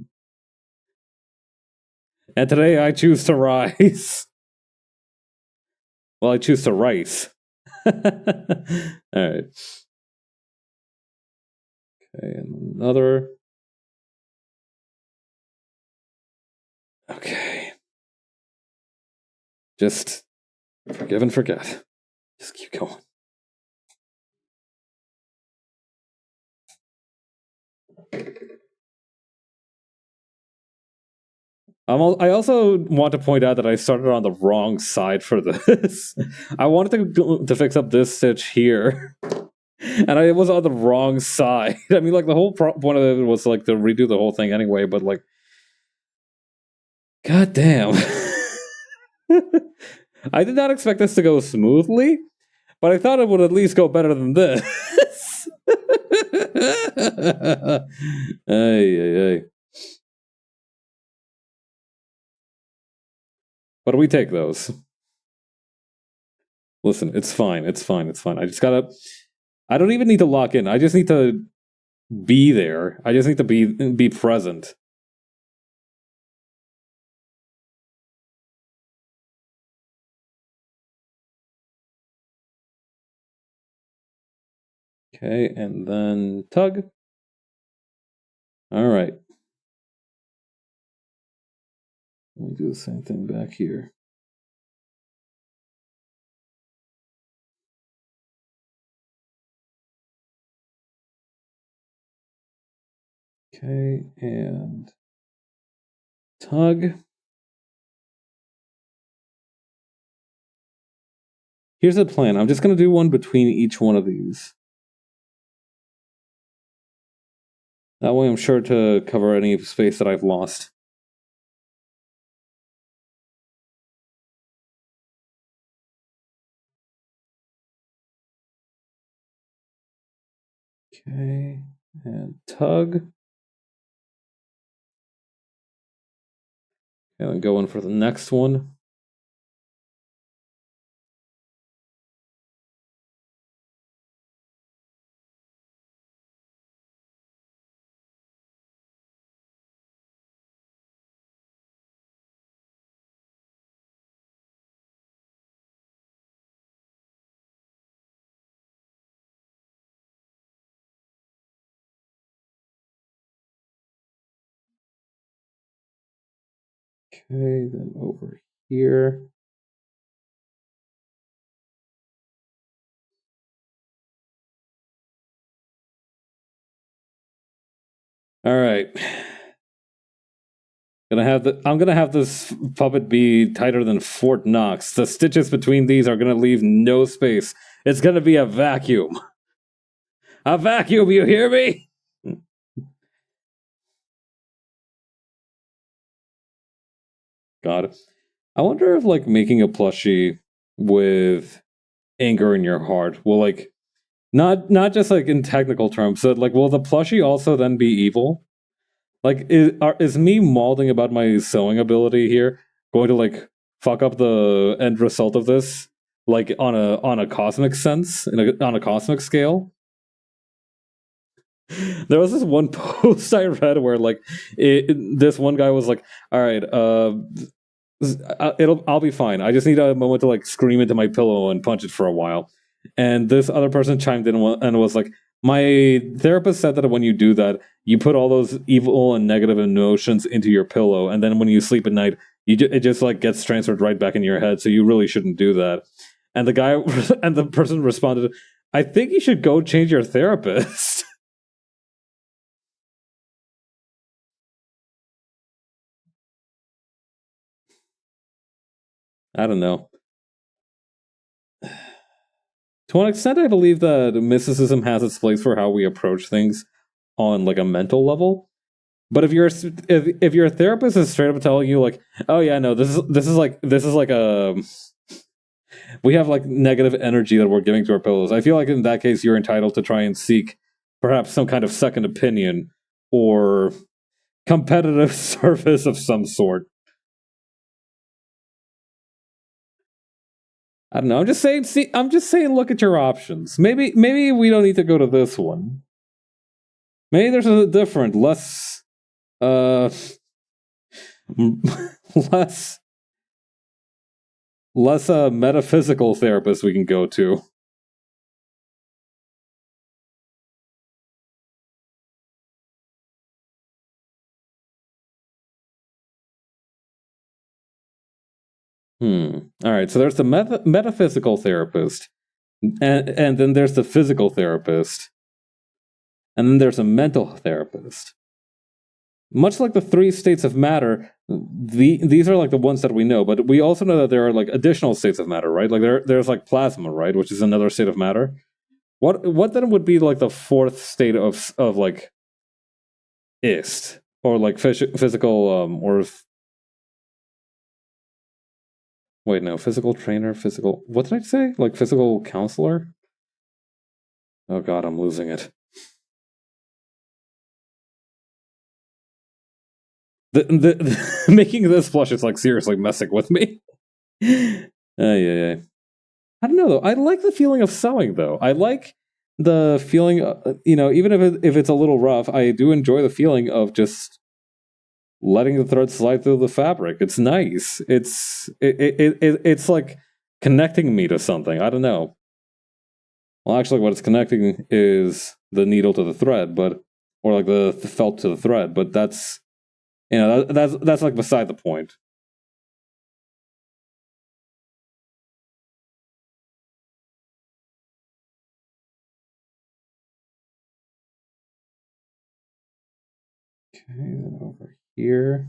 And today I choose to rise. Well, I choose to rise. Alright. Okay, another. Okay. Just forgive and forget. Just keep going. I also want to point out that I started on the wrong side for this. I wanted to fix up this stitch here, and I was on the wrong side. I mean, like, the whole point of it was, like, to redo the whole thing anyway, but, like, god damn. I did not expect this to go smoothly, but I thought it would at least go better than this. Ay. But we take those. Listen, it's fine. I just gotta. I don't even need to lock in. I just need to be there. I just need to be present. Okay, and then tug. All right. Let me do the same thing back here. Okay, and tug. Here's the plan. I'm just going to do one between each one of these. That way I'm sure to cover any space that I've lost. Okay, and tug. And then go in for the next one. Okay, then over here. All right. I'm gonna have this puppet be tighter than Fort Knox. The stitches between these are gonna leave no space. It's gonna be a vacuum. A vacuum, you hear me? God. I wonder if, like, making a plushie with anger in your heart will, like, not just, like, in technical terms, but, like, will the plushie also then be evil? Like, is me mauling about my sewing ability here going to, like, fuck up the end result of this, like, on a cosmic sense, on a cosmic scale? There was this one post I read where, like, this one guy was like, "All right, I'll be fine. I just need a moment to, like, scream into my pillow and punch it for a while." And this other person chimed in and was like, "My therapist said that when you do that, you put all those evil and negative emotions into your pillow, and then when you sleep at night, it just, like, gets transferred right back in your head. So you really shouldn't do that." And the guy and the person responded, "I think you should go change your therapist." I don't know. To an extent, I believe that mysticism has its place for how we approach things. on like a mental level. But if your therapist is straight up telling you like, oh yeah, no, this is like a we have like negative energy that we're giving to our pillows. I feel like in that case you're entitled to try and seek perhaps some kind of second opinion or competitive service of some sort. I don't know. I'm just saying. See, I'm just saying. Look at your options. Maybe we don't need to go to this one. Maybe there's a different, less, uh, less, less metaphysical therapist we can go to. All right. So there's the metaphysical therapist, and then there's the physical therapist, and then there's a mental therapist. Much like the three states of matter, these are like the ones that we know, but we also know that there are like additional states of matter, right? Like there's like plasma, right, which is another state of matter. What then would be like the fourth state of like ist or like physical or wait, no, physical trainer, physical, what did I say, like physical counselor? Oh god, I'm losing it. Making this flush is like seriously messing with me. Yeah. I don't know though. I like the feeling of sewing though. I like the feeling, even if it's a little rough, I do enjoy the feeling of just letting the thread slide through the fabric. It's nice. It's like connecting me to something. I don't know. Well, actually, what it's connecting is the needle to the thread, but or like the felt to the thread. But that's that's like beside the point. Okay, then over here.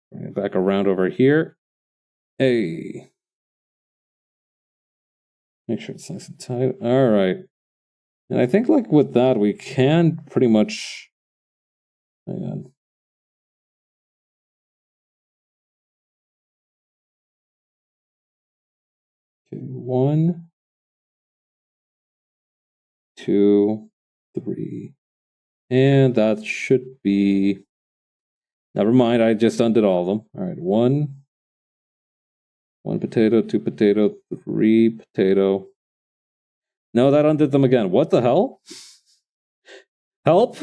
Bring it back around over here. Hey. Make sure it's nice and tight. All right. And I think like with that, we can pretty much, hang on. Okay, 1, 2, 3. And that should be, never mind, I just undid all of them. All right, one potato, 2 potato, 3 potato. No, that undid them again. What the hell? Help!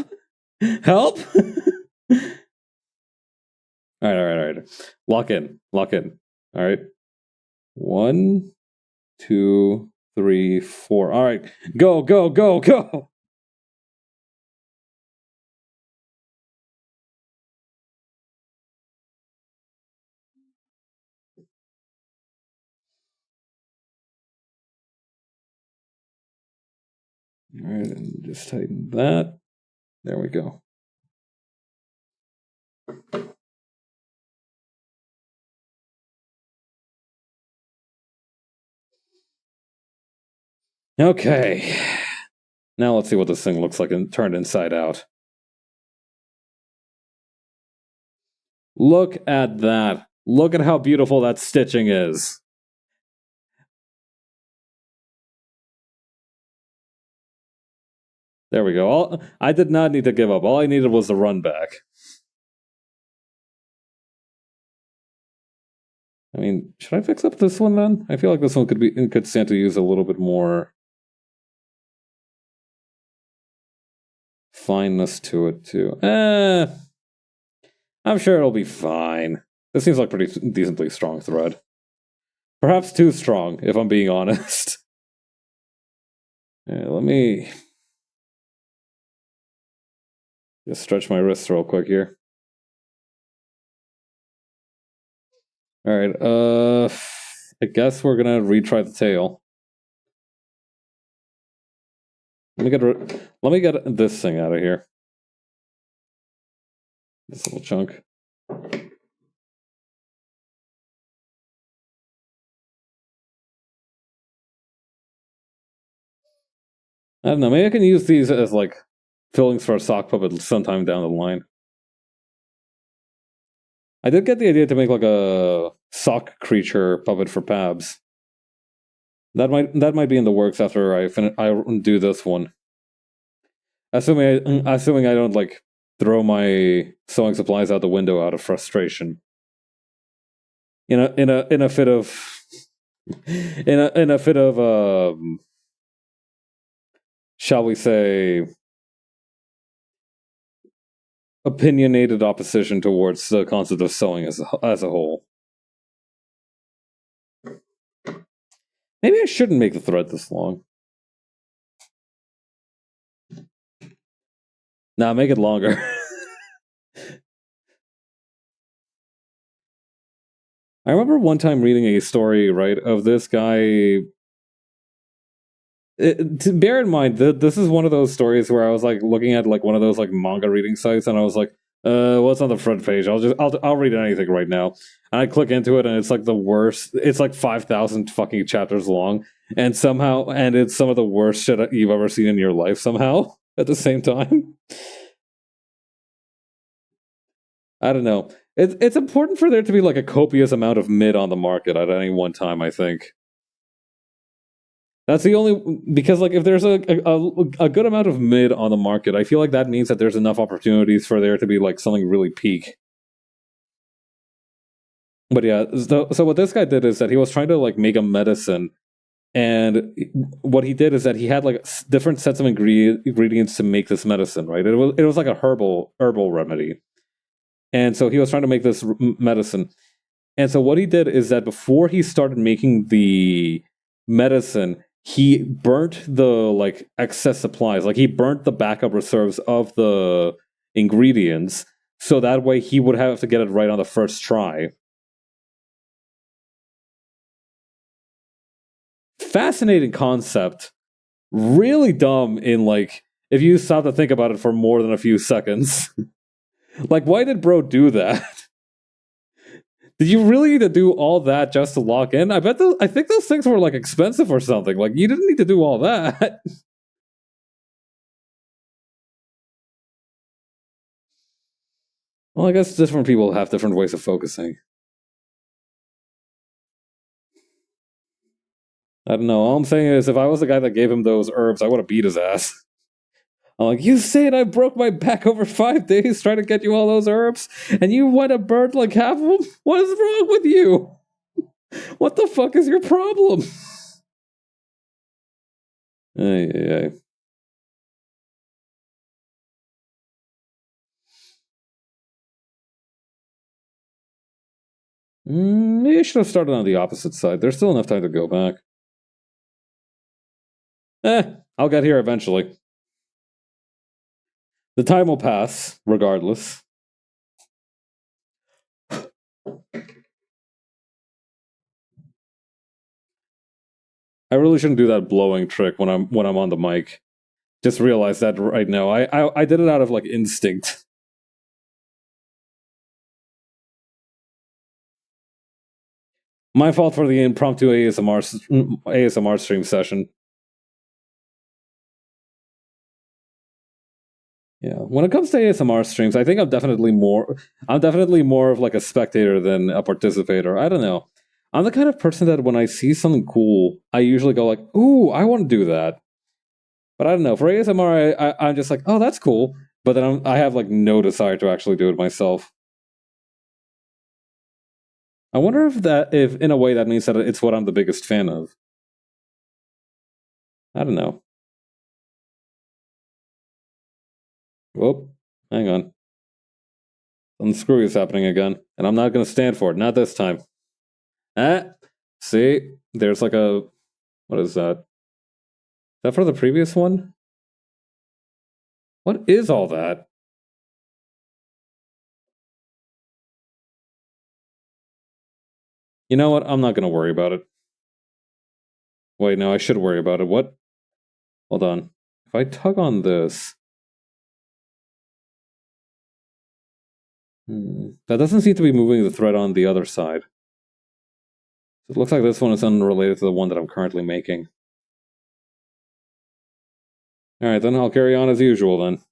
Help! All right. Lock in. All right. 1, 2, 3, 4. All right. Go. All right, and just tighten that. There we go. Okay. Now let's see what this thing looks like and turned inside out. Look at that. Look at how beautiful that stitching is. There we go. I did not need to give up. All I needed was the run back. I mean, should I fix up this one then? I feel like this one could stand to use a little bit more fineness to it too. I'm sure it'll be fine. This seems like pretty decently strong thread. Perhaps too strong, if I'm being honest. Yeah, let me just stretch my wrists real quick here. All right. I guess we're gonna retry the tail. Let me get this thing out of here. This little chunk. I don't know. Maybe I can use these as like fillings for a sock puppet sometime down the line. I did get the idea to make like a sock creature puppet for Pabs. That might be in the works after I do this one. Assuming I don't like throw my sewing supplies out the window out of frustration. In a fit of in a fit of shall we say opinionated opposition towards the concept of sewing as a whole. Maybe I shouldn't make the thread this long. Nah, make it longer. I remember one time reading a story, right, of this guy. Bear in mind that this is one of those stories where I was like looking at like one of those like manga reading sites, and I was like, what's on the front page? I'll read anything right now. And I click into it, and it's like the worst. It's like 5,000 fucking chapters long, and it's some of the worst shit you've ever seen in your life. Somehow, at the same time, I don't know. It's important for there to be like a copious amount of mid on the market at any one time, I think. That's the only, because like if there's a good amount of mid on the market, I feel like that means that there's enough opportunities for there to be like something really peak. But yeah, so what this guy did is that he was trying to like make a medicine, and what he did is that he had like different sets of ingredients to make this medicine. Right, it was like a herbal remedy, and so he was trying to make this medicine. And so what he did is that before he started making the medicine, he burnt the like excess supplies. Like he burnt the backup reserves of the ingredients, so that way he would have to get it right on the first try. Fascinating concept. Really dumb in like if you stop to think about it for more than a few seconds. Like, why did bro do that? Did you really need to do all that just to lock in? I think those things were like expensive or something. Like you didn't need to do all that. Well, I guess different people have different ways of focusing. I don't know. All I'm saying is, if I was the guy that gave him those herbs, I would have beat his ass. I'm like, you saying I broke my back over 5 days trying to get you all those herbs, and you went and burned like half of them? What is wrong with you? What the fuck is your problem? Ay, ay, ay. Maybe I should have started on the opposite side. There's still enough time to go back. I'll get here eventually. The time will pass, regardless. I really shouldn't do that blowing trick when I'm on the mic. Just realized that right now. I did it out of like instinct. My fault for the impromptu ASMR stream session. Yeah, when it comes to ASMR streams, I think I'm definitely more of like a spectator than a participator. I don't know. I'm the kind of person that when I see something cool, I usually go like, "Ooh, I want to do that." But I don't know. For ASMR, I'm just like, "Oh, that's cool," but then I have like no desire to actually do it myself. I wonder if in a way that means that it's what I'm the biggest fan of. I don't know. Whoop, hang on. Something screwy is happening again, and I'm not going to stand for it. Not this time. See, there's like a, what is that? Is that for the previous one? What is all that? You know what? I'm not going to worry about it. Wait, no, I should worry about it. What? Hold on. If I tug on this... That doesn't seem to be moving the thread on the other side. It looks like this one is unrelated to the one that I'm currently making. Alright, then I'll carry on as usual then.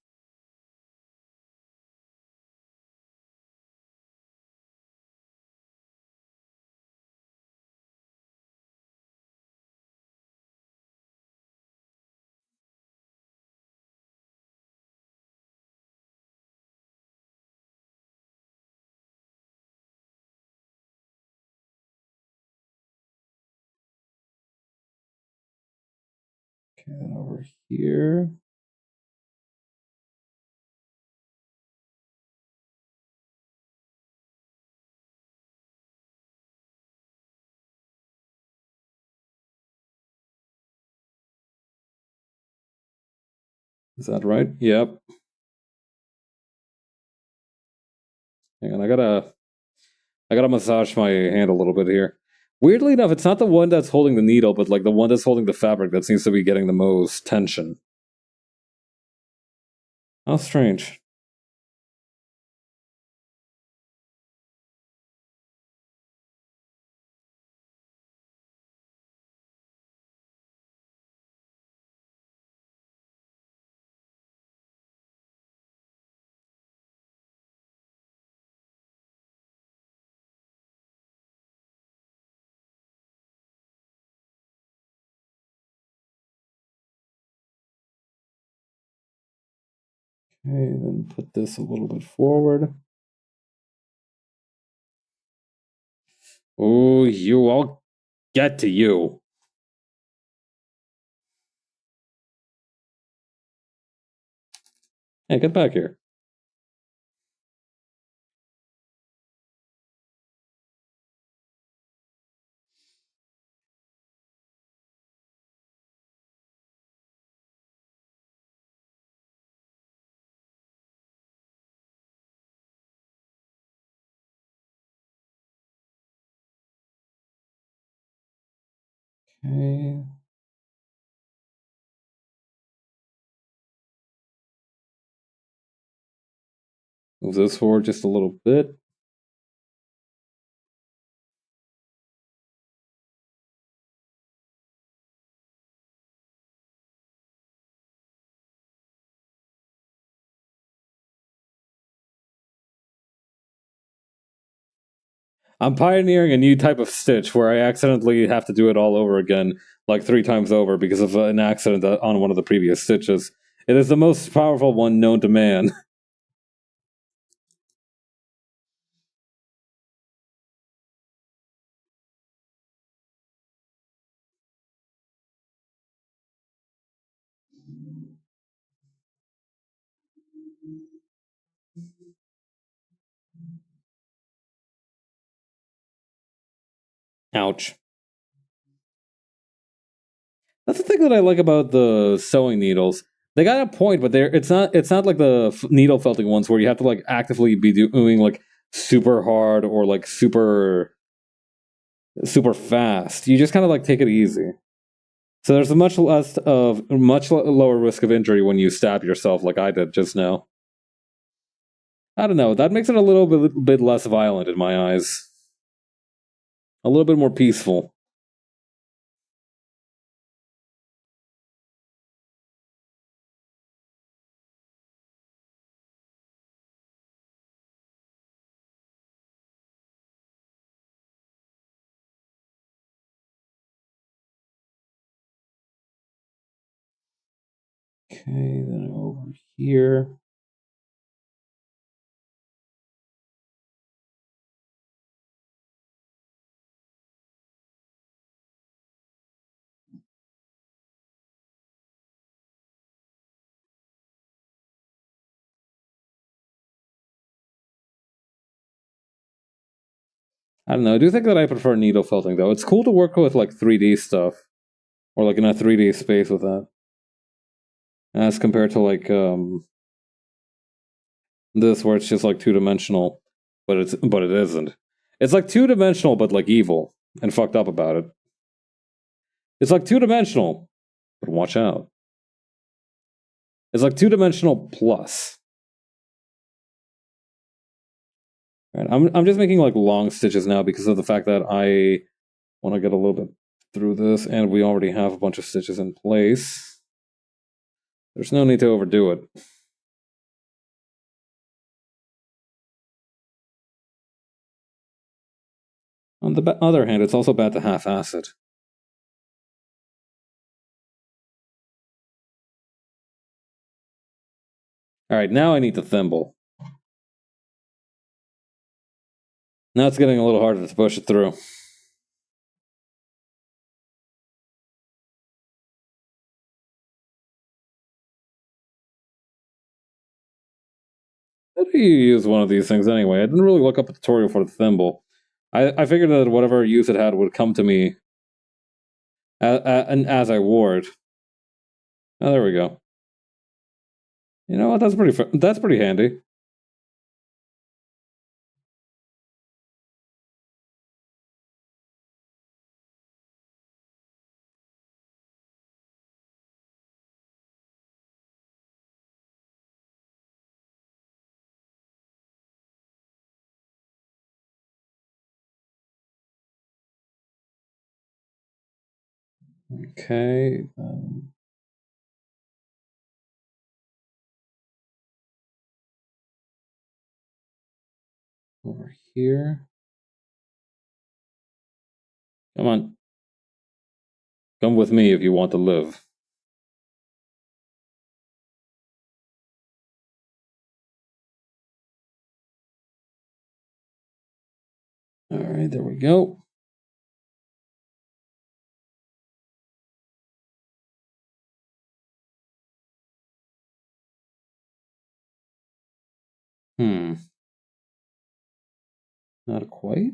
Okay, then over here. Is that right? Yep. Hang on, I gotta massage my hand a little bit here. Weirdly enough, it's not the one that's holding the needle, but like the one that's holding the fabric that seems to be getting the most tension. How strange. Okay, then put this a little bit forward. Oh, I'll get to you. Hey, get back here. Okay. Move this forward just a little bit. I'm pioneering a new type of stitch where I accidentally have to do it all over again, like 3 times over because of an accident on one of the previous stitches. It is the most powerful one known to man. Ouch. That's the thing that I like about the sewing needles. They got a point, but it's not like the needle felting ones where you have to like actively be doing like super hard or like super fast. You just kind of like take it easy. So there's a much lower risk of injury when you stab yourself like I did just now. I don't know. That makes it a little bit less violent in my eyes. A little bit more peaceful. Okay, then over here. I don't know. I do think that I prefer needle felting though. It's cool to work with like 3D stuff, or like in a 3D space with that, as compared to like this where it's just like 2-dimensional, but it isn't. It's like 2-dimensional, but like evil and fucked up about it. It's like two-dimensional, but watch out. It's like two-dimensional plus. Right, I'm just making like long stitches now because of the fact that I want to get a little bit through this, and we already have a bunch of stitches in place. There's no need to overdo it. On the other hand, it's also bad to half-ass it. Alright, now I need the thimble. Now it's getting a little harder to push it through. How do you use one of these things anyway? I didn't really look up a tutorial for the thimble. I figured that whatever use it had would come to me as I wore it. Oh, there we go. You know what? That's pretty handy. Okay. Over here. Come on. Come with me if you want to live. Alright, there we go. Not quite.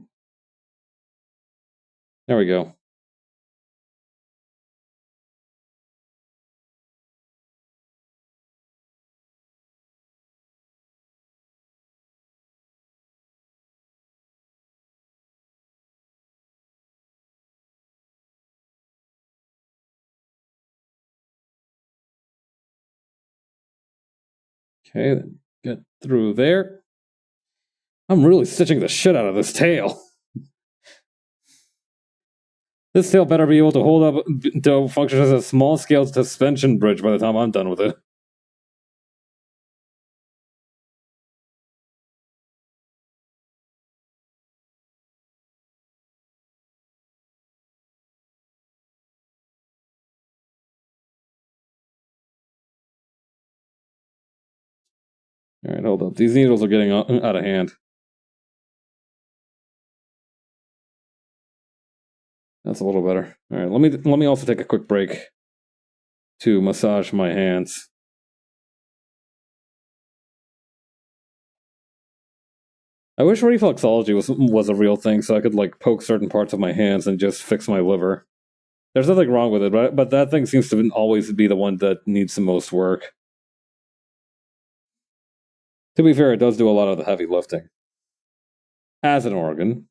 There we go. Okay, then get through there. I'm really stitching the shit out of this tail. This tail better be able to hold up to function as a small-scale suspension bridge by the time I'm done with it. Alright, hold up. These needles are getting out of hand. That's a little better. Alright, let me also take a quick break to massage my hands. I wish reflexology was a real thing so I could like poke certain parts of my hands and just fix my liver. There's nothing wrong with it, but that thing seems to always be the one that needs the most work. To be fair, it does do a lot of the heavy lifting. As an organ.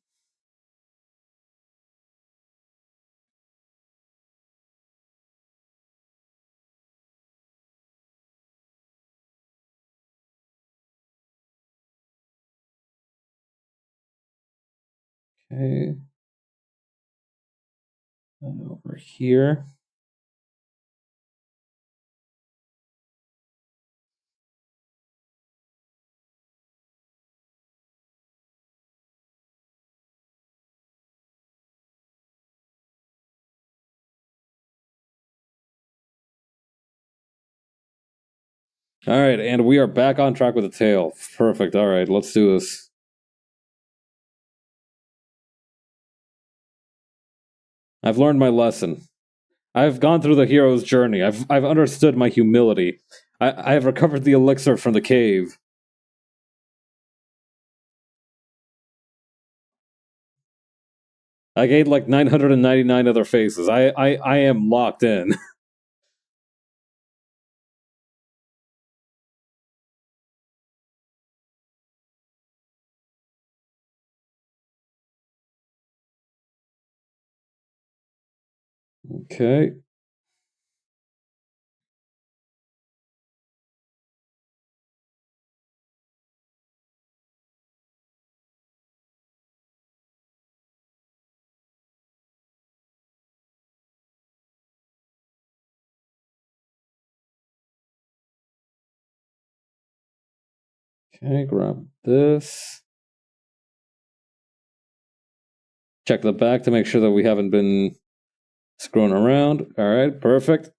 Okay. And over here. Alright, and we are back on track with the tail. Perfect. Alright, let's do this. I've learned my lesson. I've gone through the hero's journey. I've understood my humility. I have recovered the elixir from the cave. I gained like 999 other faces. I am locked in. Okay. Okay, grab this. Check the back to make sure that we haven't been screwing around. Alright, perfect.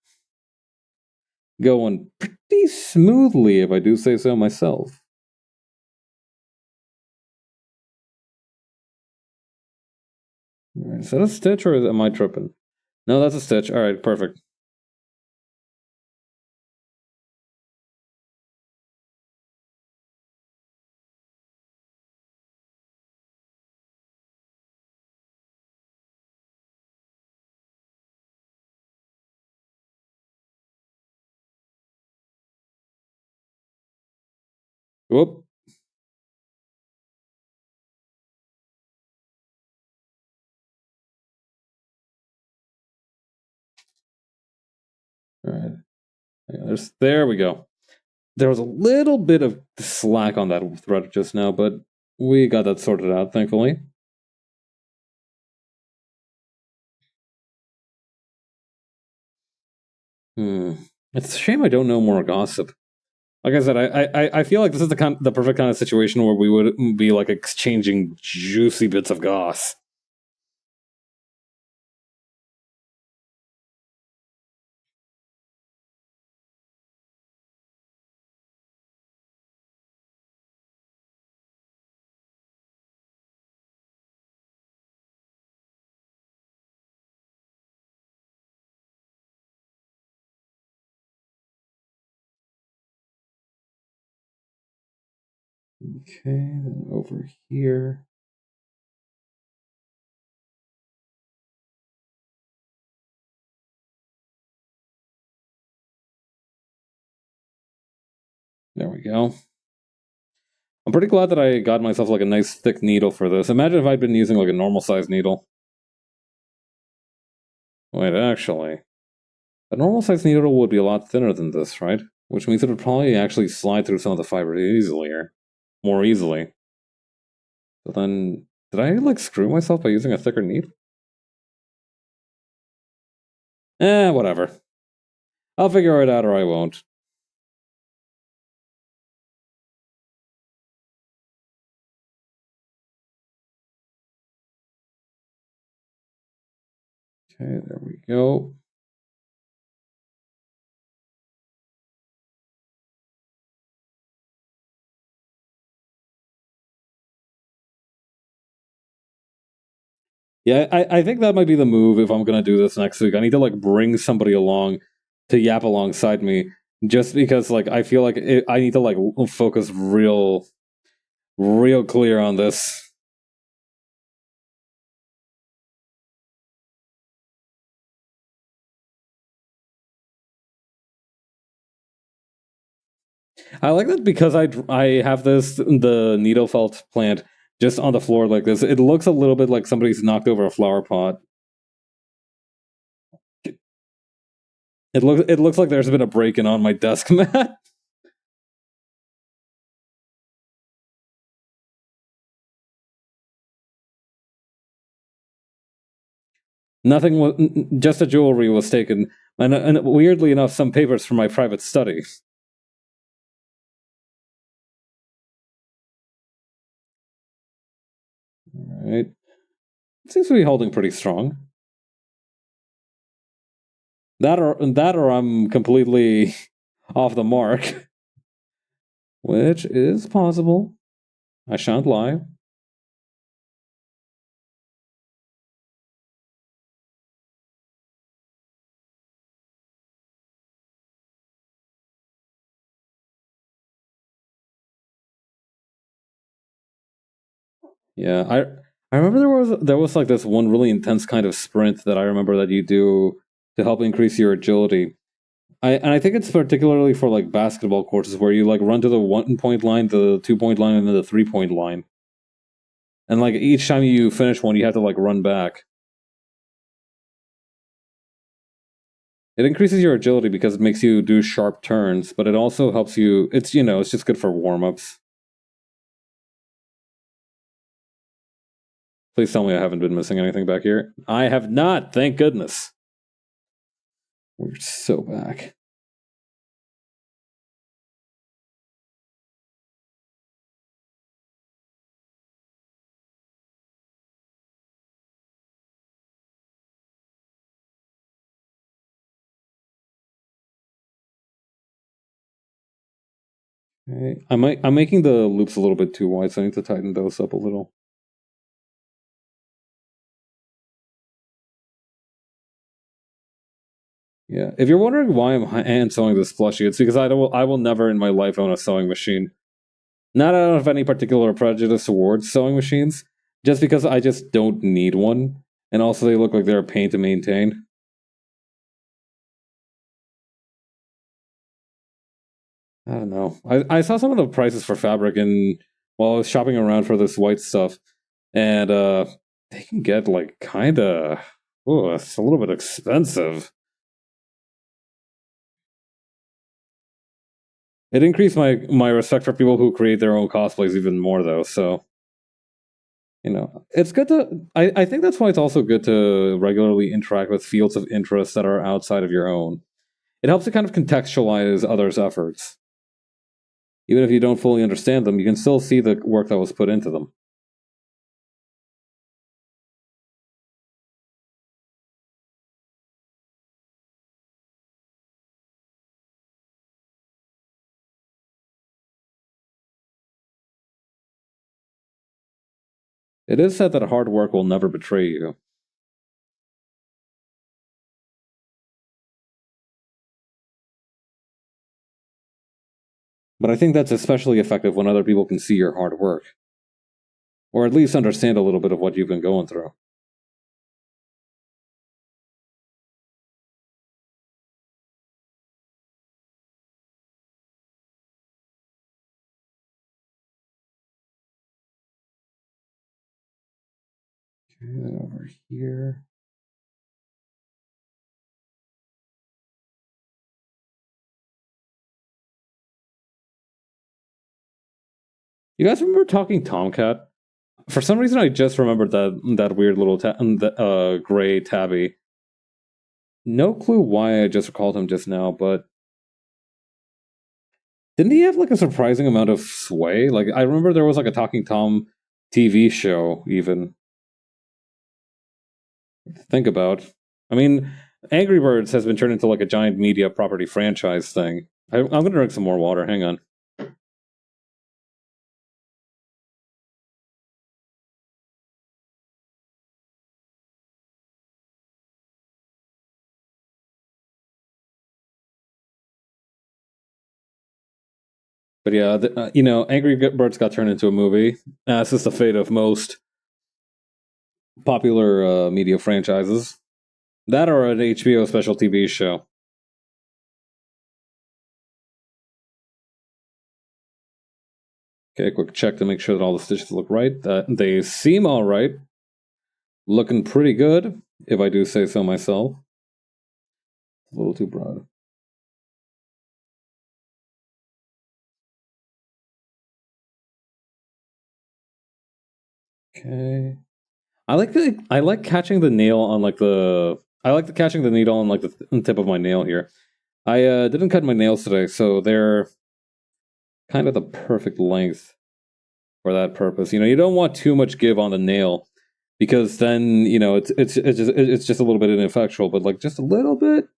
Going pretty smoothly, if I do say so myself. Alright, is that a stitch or am I tripping? No, that's a stitch. Alright, perfect. Whoop. Alright. There we go. There was a little bit of slack on that thread just now, but we got that sorted out, thankfully. It's a shame I don't know more gossip. Like I said, I feel like this is the perfect kind of situation where we would be like exchanging juicy bits of goss. Okay, then over here. There we go. I'm pretty glad that I got myself like a nice thick needle for this. Imagine if I'd been using like a normal size needle. Wait, actually, a normal size needle would be a lot thinner than this, right? Which means it would probably actually slide through some of the fibers more easily. But then, did I like screw myself by using a thicker needle? Whatever. I'll figure it out or I won't. Okay, there we go. Yeah, I think that might be the move if I'm gonna do this next week. I need to like bring somebody along to yap alongside me, just because like I feel like I need to like focus real clear on this. I like that because I have the needle felt plant just on the floor like this. It looks a little bit like somebody's knocked over a flower pot. It looks like there's been a break in on my desk mat. Nothing was, just a jewelry was taken, and weirdly enough, some papers from my private study. All right, it seems to be holding pretty strong. That or I'm completely off the mark, which is possible. I shan't lie. Yeah, I remember there was like this one really intense kind of sprint that I remember that you do to help increase your agility. I think it's particularly for like basketball courses where you like run to the 1 point line, the 2 point line, and then the 3 point line. And like each time you finish one, you have to like run back. It increases your agility because it makes you do sharp turns, but it also helps you. It's it's just good for warm ups. Please tell me I haven't been missing anything back here. I have not, thank goodness. We're so back. Okay. I'm making the loops a little bit too wide, so I need to tighten those up a little. Yeah. If you're wondering why I'm hand sewing this plushie, it's because I will never in my life own a sewing machine. Not out of any particular prejudice towards sewing machines, just because I just don't need one, and also they look like they're a pain to maintain. I don't know. I saw some of the prices for fabric and while I was shopping around for this white stuff, and they can get like kinda oh, it's a little bit expensive. It increased my respect for people who create their own cosplays even more though, so it's good to I think that's why it's also good to regularly interact with fields of interest that are outside of your own. It helps to kind of contextualize others' efforts. Even if you don't fully understand them, you can still see the work that was put into them. It is said that hard work will never betray you. But I think that's especially effective when other people can see your hard work. Or at least understand a little bit of what you've been going through. Okay, then over here. You guys remember Talking Tomcat? For some reason, I just remembered that weird little gray tabby. No clue why I just recalled him just now, but didn't he have like a surprising amount of sway? Like I remember there was like a Talking Tom TV show even. Think about. I mean, Angry Birds has been turned into like a giant media property franchise thing. I'm gonna drink some more water. Hang on. But yeah, Angry Birds got turned into a movie. This is the fate of most popular media franchises. That or an HBO special TV show. Okay, quick check to make sure that all the stitches look right. They seem all right. Looking pretty good, if I do say so myself. A little too broad. Okay. I like catching the nail on like the I like the catching the needle on like the tip of my nail here. I didn't cut my nails today, so they're kind of the perfect length for that purpose. You don't want too much give on the nail because then it's just a little bit ineffectual, but like just a little bit,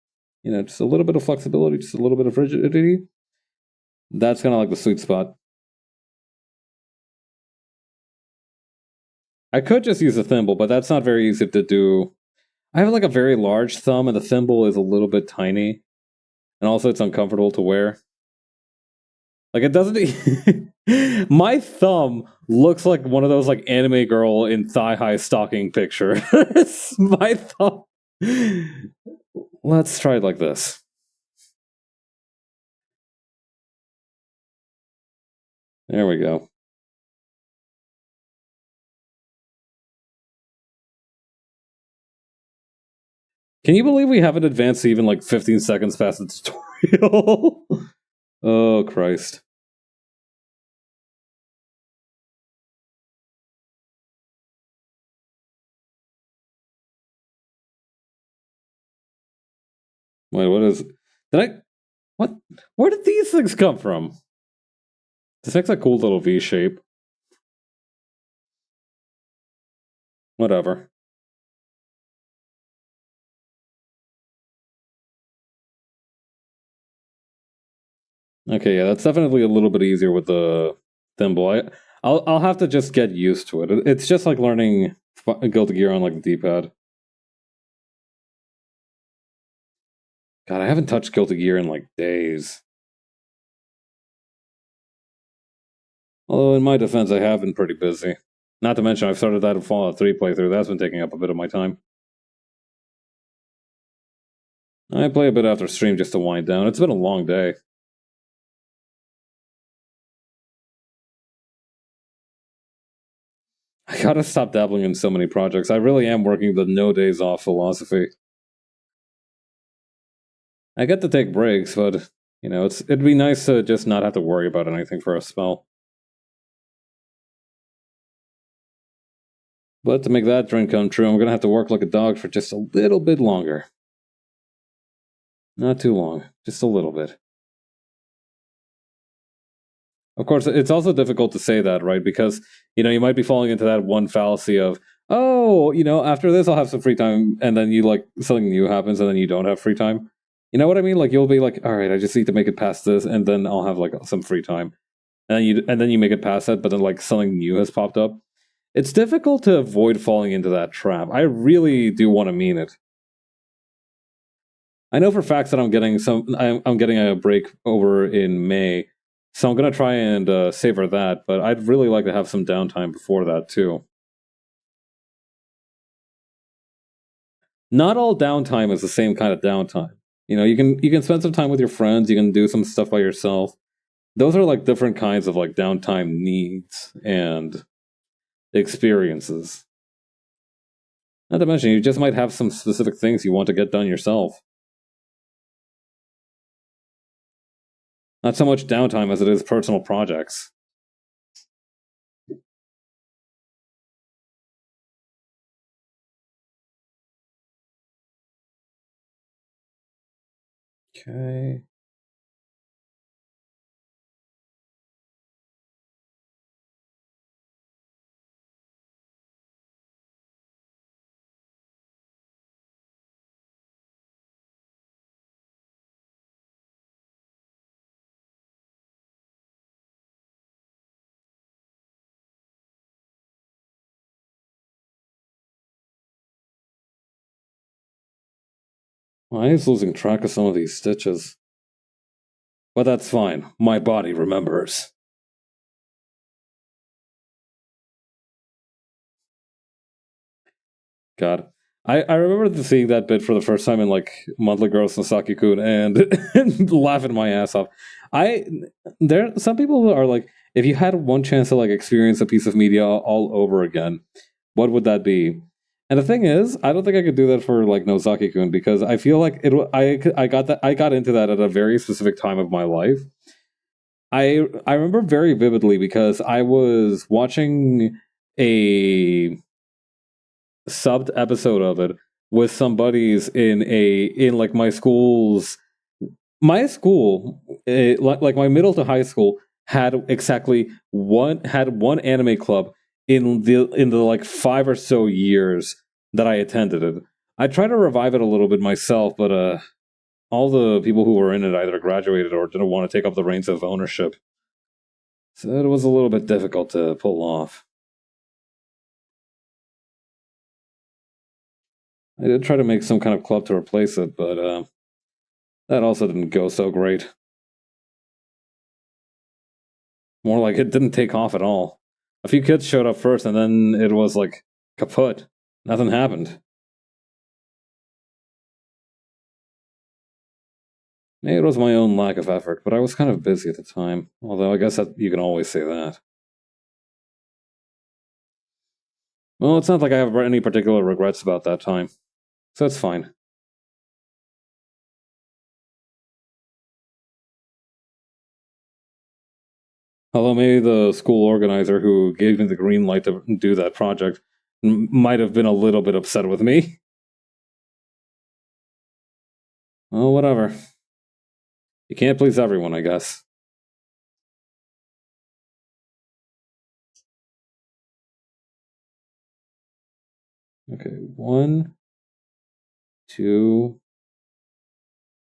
just a little bit of flexibility, just a little bit of rigidity. That's kind of like the sweet spot. I could just use a thimble, but that's not very easy to do. I have like a very large thumb, and the thimble is a little bit tiny, and also it's uncomfortable to wear. Like it doesn't. My thumb looks like one of those like anime girl in thigh high stocking picture. It's my thumb. Let's try it like this. There we go. Can you believe we haven't advanced even like 15 seconds past the tutorial? Oh, Christ. Wait, what is... Did I... What? Where did these things come from? This makes a cool little V shape. Whatever. Okay, yeah, that's definitely a little bit easier with the thimble. I'll have to just get used to it. It's just like learning Guilty Gear on like the D-pad. God, I haven't touched Guilty Gear in like days. Although in my defense, I have been pretty busy. Not to mention, I've started that Fallout 3 playthrough. That's been taking up a bit of my time. I play a bit after stream just to wind down. It's been a long day. I gotta stop dabbling in so many projects. I really am working the no days off philosophy. I get to take breaks, but it'd be nice to just not have to worry about anything for a spell. But to make that dream come true, I'm gonna have to work like a dog for just a little bit longer. Not too long, just a little bit. Of course, it's also difficult to say that, right? Because, you might be falling into that one fallacy of, oh, after this I'll have some free time, and then something new happens, and then you don't have free time. You know what I mean? Like, you'll be like, all right, I just need to make it past this, and then I'll have, like, some free time. And then you make it past that, but then, like, something new has popped up. It's difficult to avoid falling into that trap. I really do want to mean it. I know for facts that I'm getting a break over in May, so I'm gonna try and savor that. But I'd really like to have some downtime before that too. Not all downtime is the same kind of downtime. You can spend some time with your friends. You can do some stuff by yourself. Those are like different kinds of like downtime needs and experiences. Not to mention, you just might have some specific things you want to get done yourself. Not so much downtime as it is personal projects. Okay. Well, I is losing track of some of these stitches. But that's fine. My body remembers. God. I remember seeing that bit for the first time in like Monthly Gross no Saki-kun and laughing my ass off. Some people are like, if you had one chance to like experience a piece of media all over again, what would that be? And the thing is, I don't think I could do that for like Nozaki-kun because I feel like I got into that at a very specific time of my life. I remember very vividly because I was watching a subbed episode of it with some buddies in like my school, like my middle to high school had one anime club in the like 5 or so years that I attended it. I tried to revive it a little bit myself, but all the people who were in it either graduated or didn't want to take up the reins of ownership. So it was a little bit difficult to pull off. I did try to make some kind of club to replace it, but that also didn't go so great. More like it didn't take off at all. A few kids showed up first, and then it was like kaput. Nothing happened. Maybe it was my own lack of effort, but I was kind of busy at the time. Although I guess that you can always say that. Well, it's not like I have any particular regrets about that time, so it's fine. Although maybe the school organizer who gave me the green light to do that project might have been a little bit upset with me. Well, whatever. You can't please everyone, I guess. Okay, 1, 2.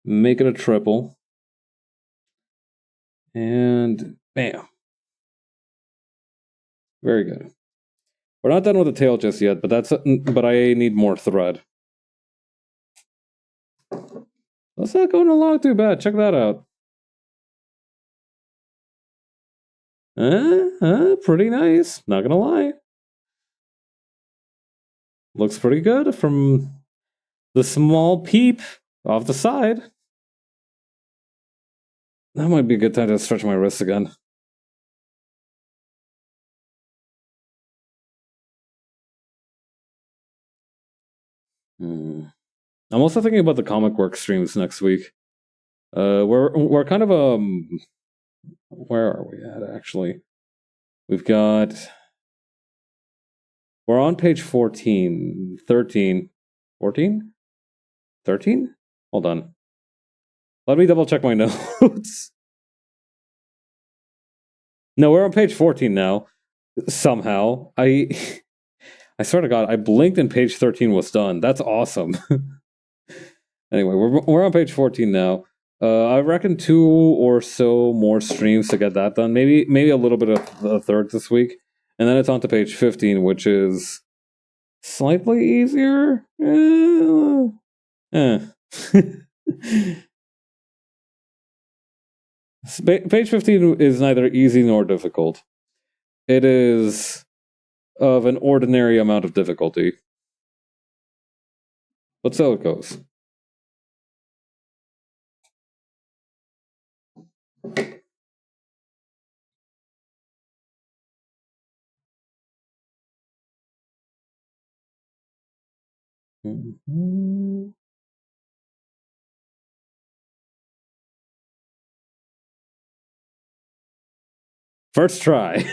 Make it a triple. And bam. Very good. We're not done with the tail just yet, but I need more thread. That's not going along too bad. Check that out. Pretty nice. Not gonna lie. Looks pretty good from the small peep off the side. That might be a good time to stretch my wrists again. I'm also thinking about the comic work streams next week. We're kind of where are we at actually? We're on page 14, 13, 14? 13? Hold on. Let me double check my notes. No, we're on page 14 now. Somehow. I swear to God, I blinked and page 13 was done. That's awesome. Anyway, we're on page 14 now. I reckon 2 or so more streams to get that done. Maybe a little bit of a third this week. And then it's on to page 15, which is slightly easier. Page 15 is neither easy nor difficult. It is of an ordinary amount of difficulty. But so it goes. First try.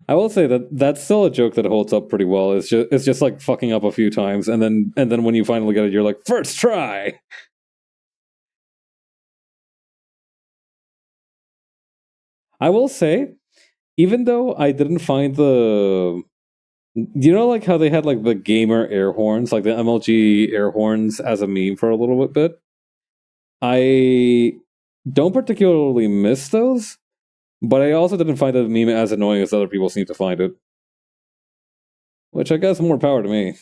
I will say that that's still a joke that holds up pretty well. It's just like fucking up a few times, and then when you finally get it, you're like, first try. I will say, even though I didn't find like how they had like the gamer air horns, like the MLG air horns as a meme for a little bit? I don't particularly miss those, but I also didn't find the meme as annoying as other people seem to find it. Which I guess more power to me.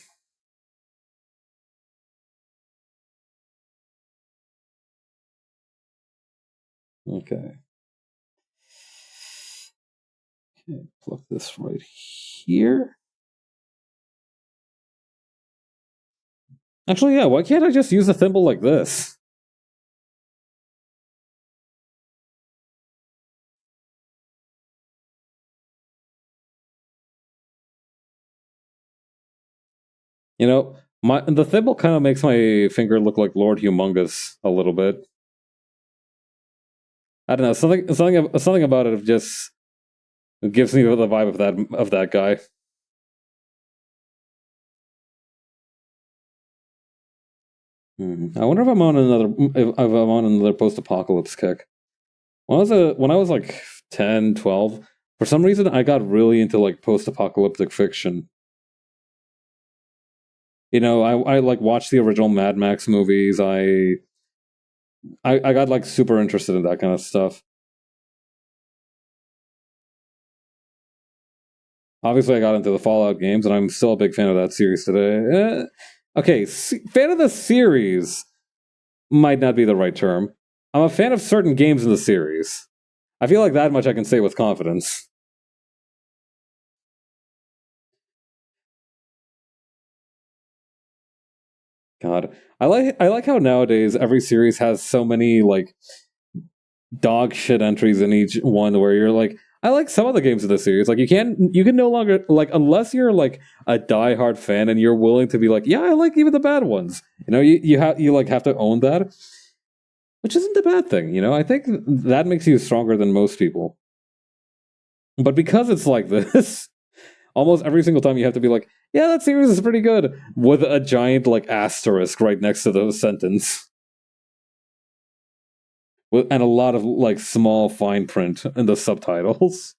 Okay. Plug this right here. Actually, yeah, why can't I just use a thimble like this? You know, the thimble kind of makes my finger look like Lord Humongous a little bit. I don't know, something about it just gives me the vibe of that guy. I wonder if I'm on another post-apocalypse kick. When I was like 10, 12, for some reason I got really into like post-apocalyptic fiction. You know, I like watched the original Mad Max movies. I got like super interested in that kind of stuff. Obviously, I got into the Fallout games, and I'm still a big fan of that series today. Okay, fan of the series might not be the right term. I'm a fan of certain games in the series. I feel like that much I can say with confidence. God, I like how nowadays every series has so many like dog shit entries in each one where you're like, I like some of the games of the series. Like you can no longer like unless you're like a diehard fan and you're willing to be like, yeah, I like even the bad ones. You know, you have to own that. which isn't a bad thing, you know? I think that makes you stronger than most people. But because it's like this, almost every single time you have to be like, yeah, that series is pretty good, with a giant, like, asterisk right next to the sentence. And a lot of, like, small fine print in the subtitles.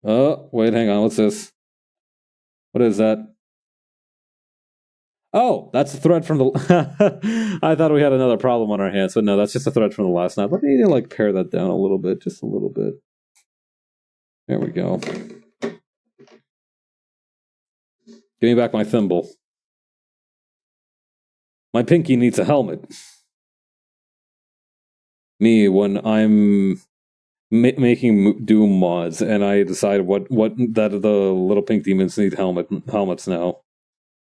Oh, wait, hang on, what's this? What is that? Oh, that's a thread from the. I thought we had another problem on our hands, but no, that's just a thread from the last night. Let me like pare that down a little bit, just a little bit. There we go. Give me back my thimble. My pinky needs a helmet. Me when I'm making Doom mods, and I decide what that the little pink demons need helmets now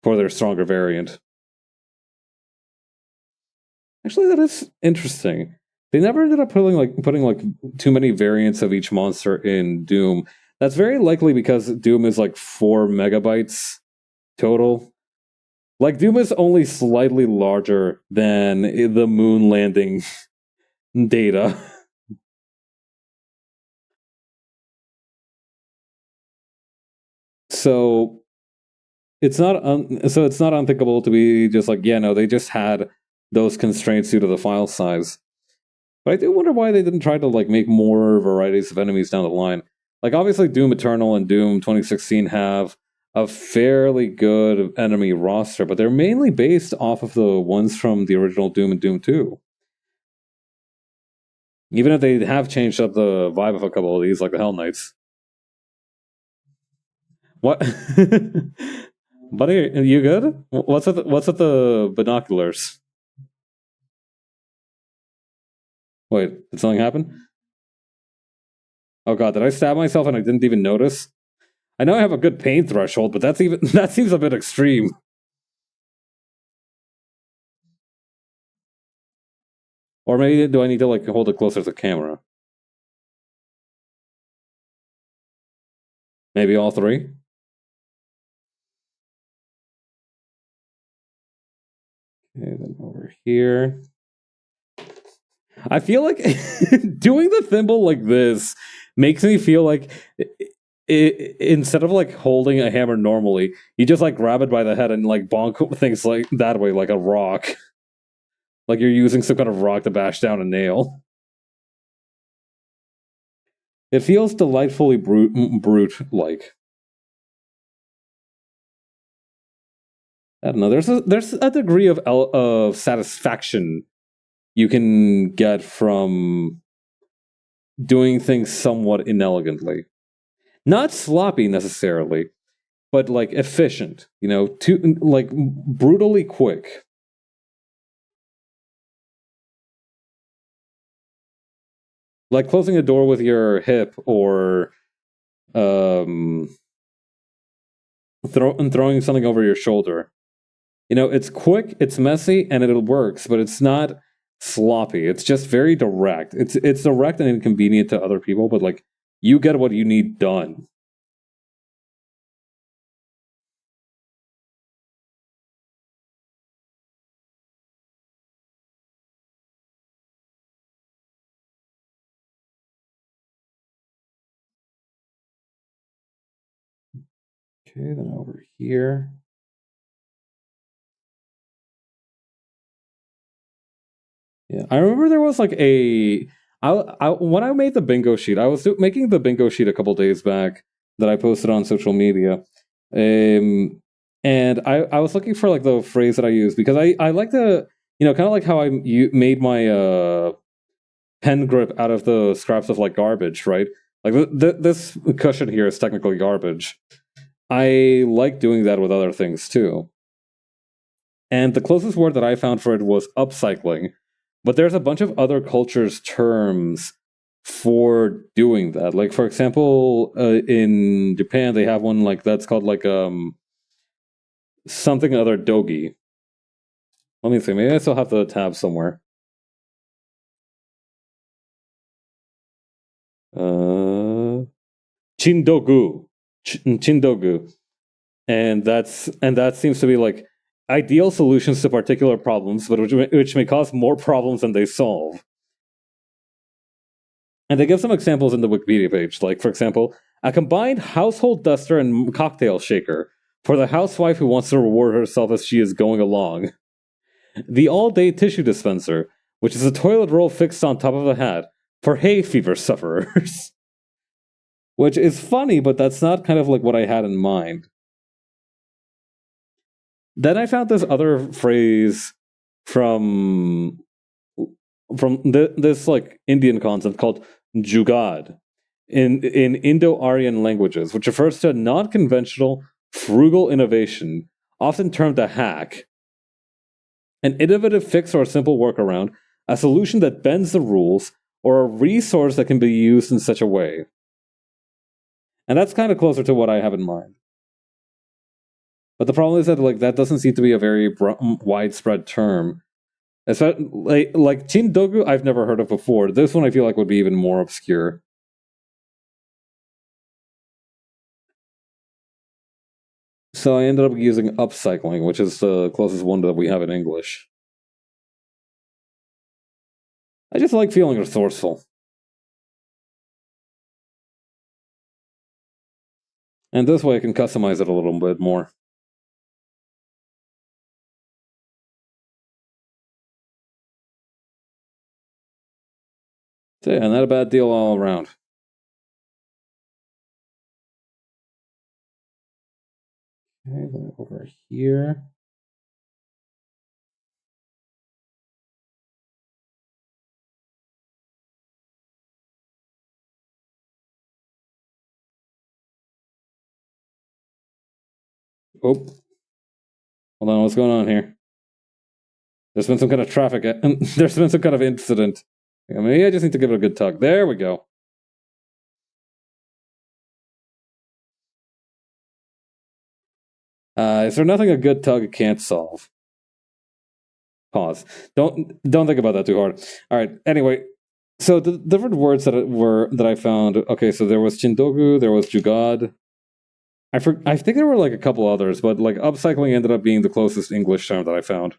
for their stronger variant. Actually, that is interesting. They never ended up putting like too many variants of each monster in Doom. That's very likely because Doom is like 4 MB total. Like Doom is only slightly larger than the moon landing data. So it's not unthinkable to be just like, yeah, no, they just had those constraints due to the file size. But I do wonder why they didn't try to like make more varieties of enemies down the line. Like obviously Doom Eternal and Doom 2016 have a fairly good enemy roster, but they're mainly based off of the ones from the original Doom and Doom 2. Even if they have changed up the vibe of a couple of these, like the Hell Knights. What? Buddy, are you good? What's with the binoculars? Wait, did something happen? Oh god, did I stab myself and I didn't even notice? I know I have a good pain threshold, but that seems a bit extreme. Or maybe do I need to like hold it closer to the camera? Maybe all three? Okay, then over here. I feel like doing the thimble like this makes me feel like instead of like holding a hammer normally, you just like grab it by the head and like bonk things like that way, like a rock. Like you're using some kind of rock to bash down a nail. It feels delightfully brute like. I don't know. There's a degree of satisfaction you can get from doing things somewhat inelegantly. Not sloppy necessarily, but like efficient, you know, too like brutally quick. Like closing a door with your hip or um throwing something over your shoulder. You know, it's quick, it's messy, and it works, but it's not sloppy. It's just very direct. It's direct and inconvenient to other people, but like you get what you need done. Okay, then over here. Yeah, I remember there was like when I made the bingo sheet, I was making the bingo sheet a couple days back that I posted on social media, and I was looking for like the phrase that I use because I like to, you know, kind of like how made my pen grip out of the scraps of like garbage, right? Like this cushion here is technically garbage. I like doing that with other things too. And the closest word that I found for it was upcycling. But there's a bunch of other cultures' terms for doing that. Like, for example, in Japan, they have one like that's called like something other dogi. Let me see. Maybe I still have the tab somewhere. Uh, Chindogu, Chindogu, and that seems to be like ideal solutions to particular problems, but which may cause more problems than they solve. And they give some examples in the Wikipedia page, like, for example, a combined household duster and cocktail shaker for the housewife who wants to reward herself as she is going along. The all-day tissue dispenser, which is a toilet roll fixed on top of a hat for hay fever sufferers. Which is funny, but that's not kind of like what I had in mind. Then I found this other phrase from this like Indian concept called jugad in Indo-Aryan languages, which refers to a non-conventional, frugal innovation, often termed a hack, an innovative fix or a simple workaround, a solution that bends the rules, or a resource that can be used in such a way. And that's kind of closer to what I have in mind. But the problem is that like that doesn't seem to be a very widespread term. Like Chindogu, I've never heard of before. This one I feel like would be even more obscure. So I ended up using upcycling, which is the closest one that we have in English. I just like feeling resourceful. And this way I can customize it a little bit more. So yeah, not a bad deal all around. Okay, then over here. Oh, hold on, what's going on here? There's been some kind of traffic. There's been some kind of incident. Maybe I just need to give it a good tug. There we go. Is there nothing a good tug can't solve? Pause. Don't think about that too hard. All right. Anyway, so the different words that I found. Okay, so there was chindogu, there was jugad. I think there were like a couple others, but like upcycling ended up being the closest English term that I found.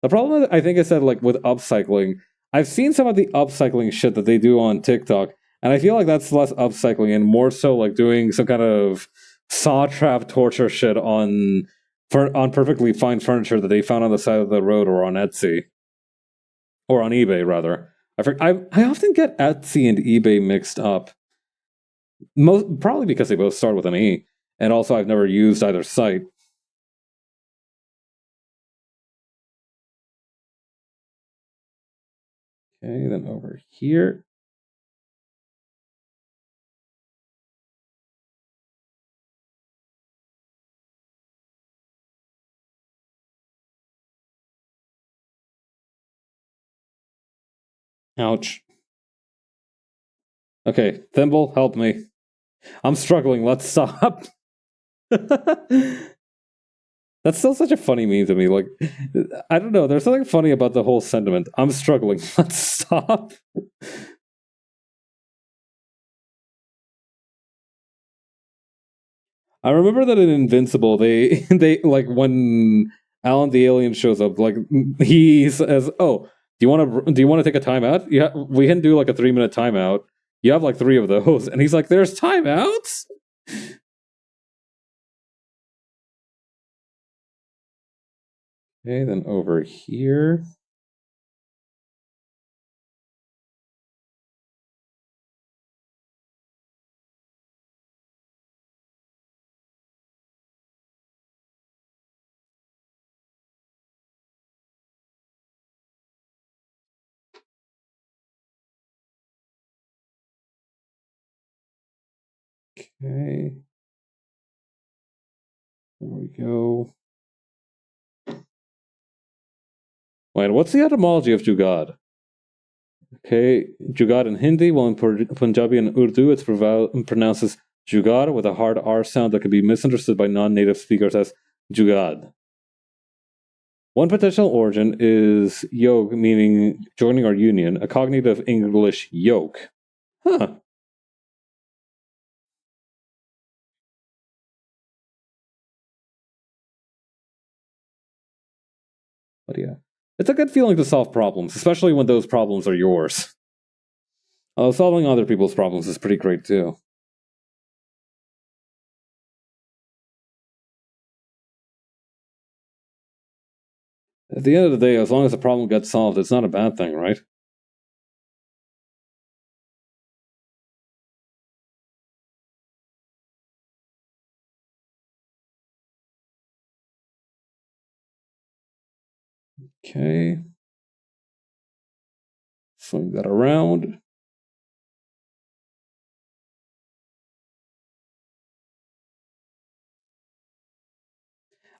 The problem I think is that like with upcycling, I've seen some of the upcycling shit that they do on TikTok, and I feel like that's less upcycling and more so like doing some kind of saw trap torture shit on perfectly fine furniture that they found on the side of the road or on Etsy or on eBay rather. I often get Etsy and eBay mixed up. Probably because they both start with an E, and also I've never used either site. Okay, then over here. Ouch. Okay, Thimble, help me. I'm struggling. Let's stop. That's still such a funny meme to me. Like, I don't know. There's something funny about the whole sentiment. I'm struggling. Let's stop. I remember that in Invincible, they like when Alan the alien shows up, like he says, "Oh, do you want to take a timeout? Yeah, we can do like a 3-minute timeout. You have like 3 of those." And he's like, "There's timeouts." Okay, then over here. Okay. There we go. Wait, what's the etymology of Jugad? Okay, Jugad in Hindi, while in Punjabi and Urdu, it's pronounced as Jugaad with a hard R sound that can be misunderstood by non-native speakers as Jugad. One potential origin is yog, meaning joining or union, a cognitive English yoke. Huh. But yeah, it's a good feeling to solve problems, especially when those problems are yours. Although solving other people's problems is pretty great too. At the end of the day, as long as the problem gets solved, it's not a bad thing, right? Okay. Swing that around.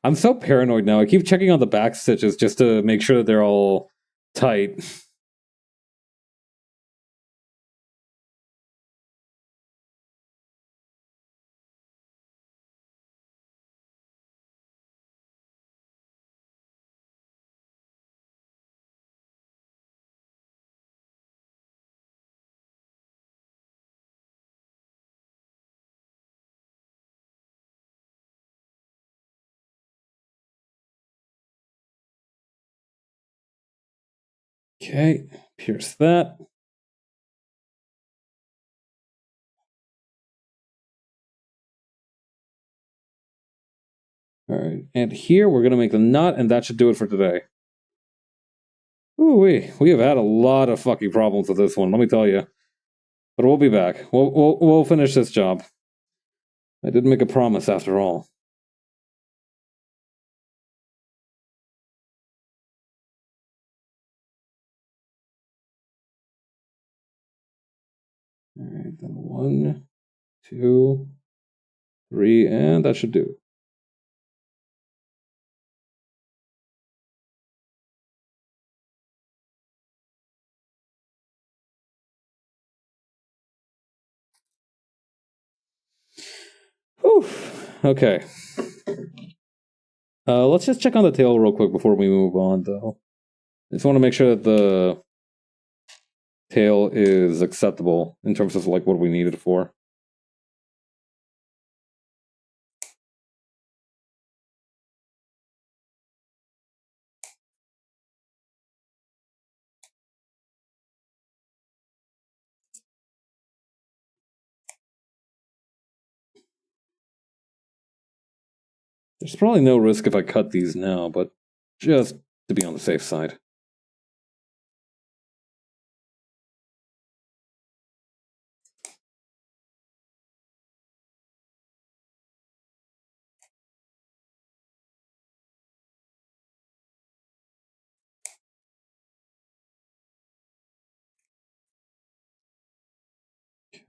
I'm so paranoid now. I keep checking on the back stitches just to make sure that they're all tight. Okay, pierce that. Alright, and here we're going to make the knot, and that should do it for today. Ooh, we have had a lot of fucking problems with this one, let me tell you. But we'll be back. We'll finish this job. I did make a promise after all. Alright, then 1, 2, 3, and that should do it. Whew. Okay. Let's just check on the tail real quick before we move on, though. I just want to make sure that the tail is acceptable in terms of like what we need it for. There's probably no risk if I cut these now, but just to be on the safe side.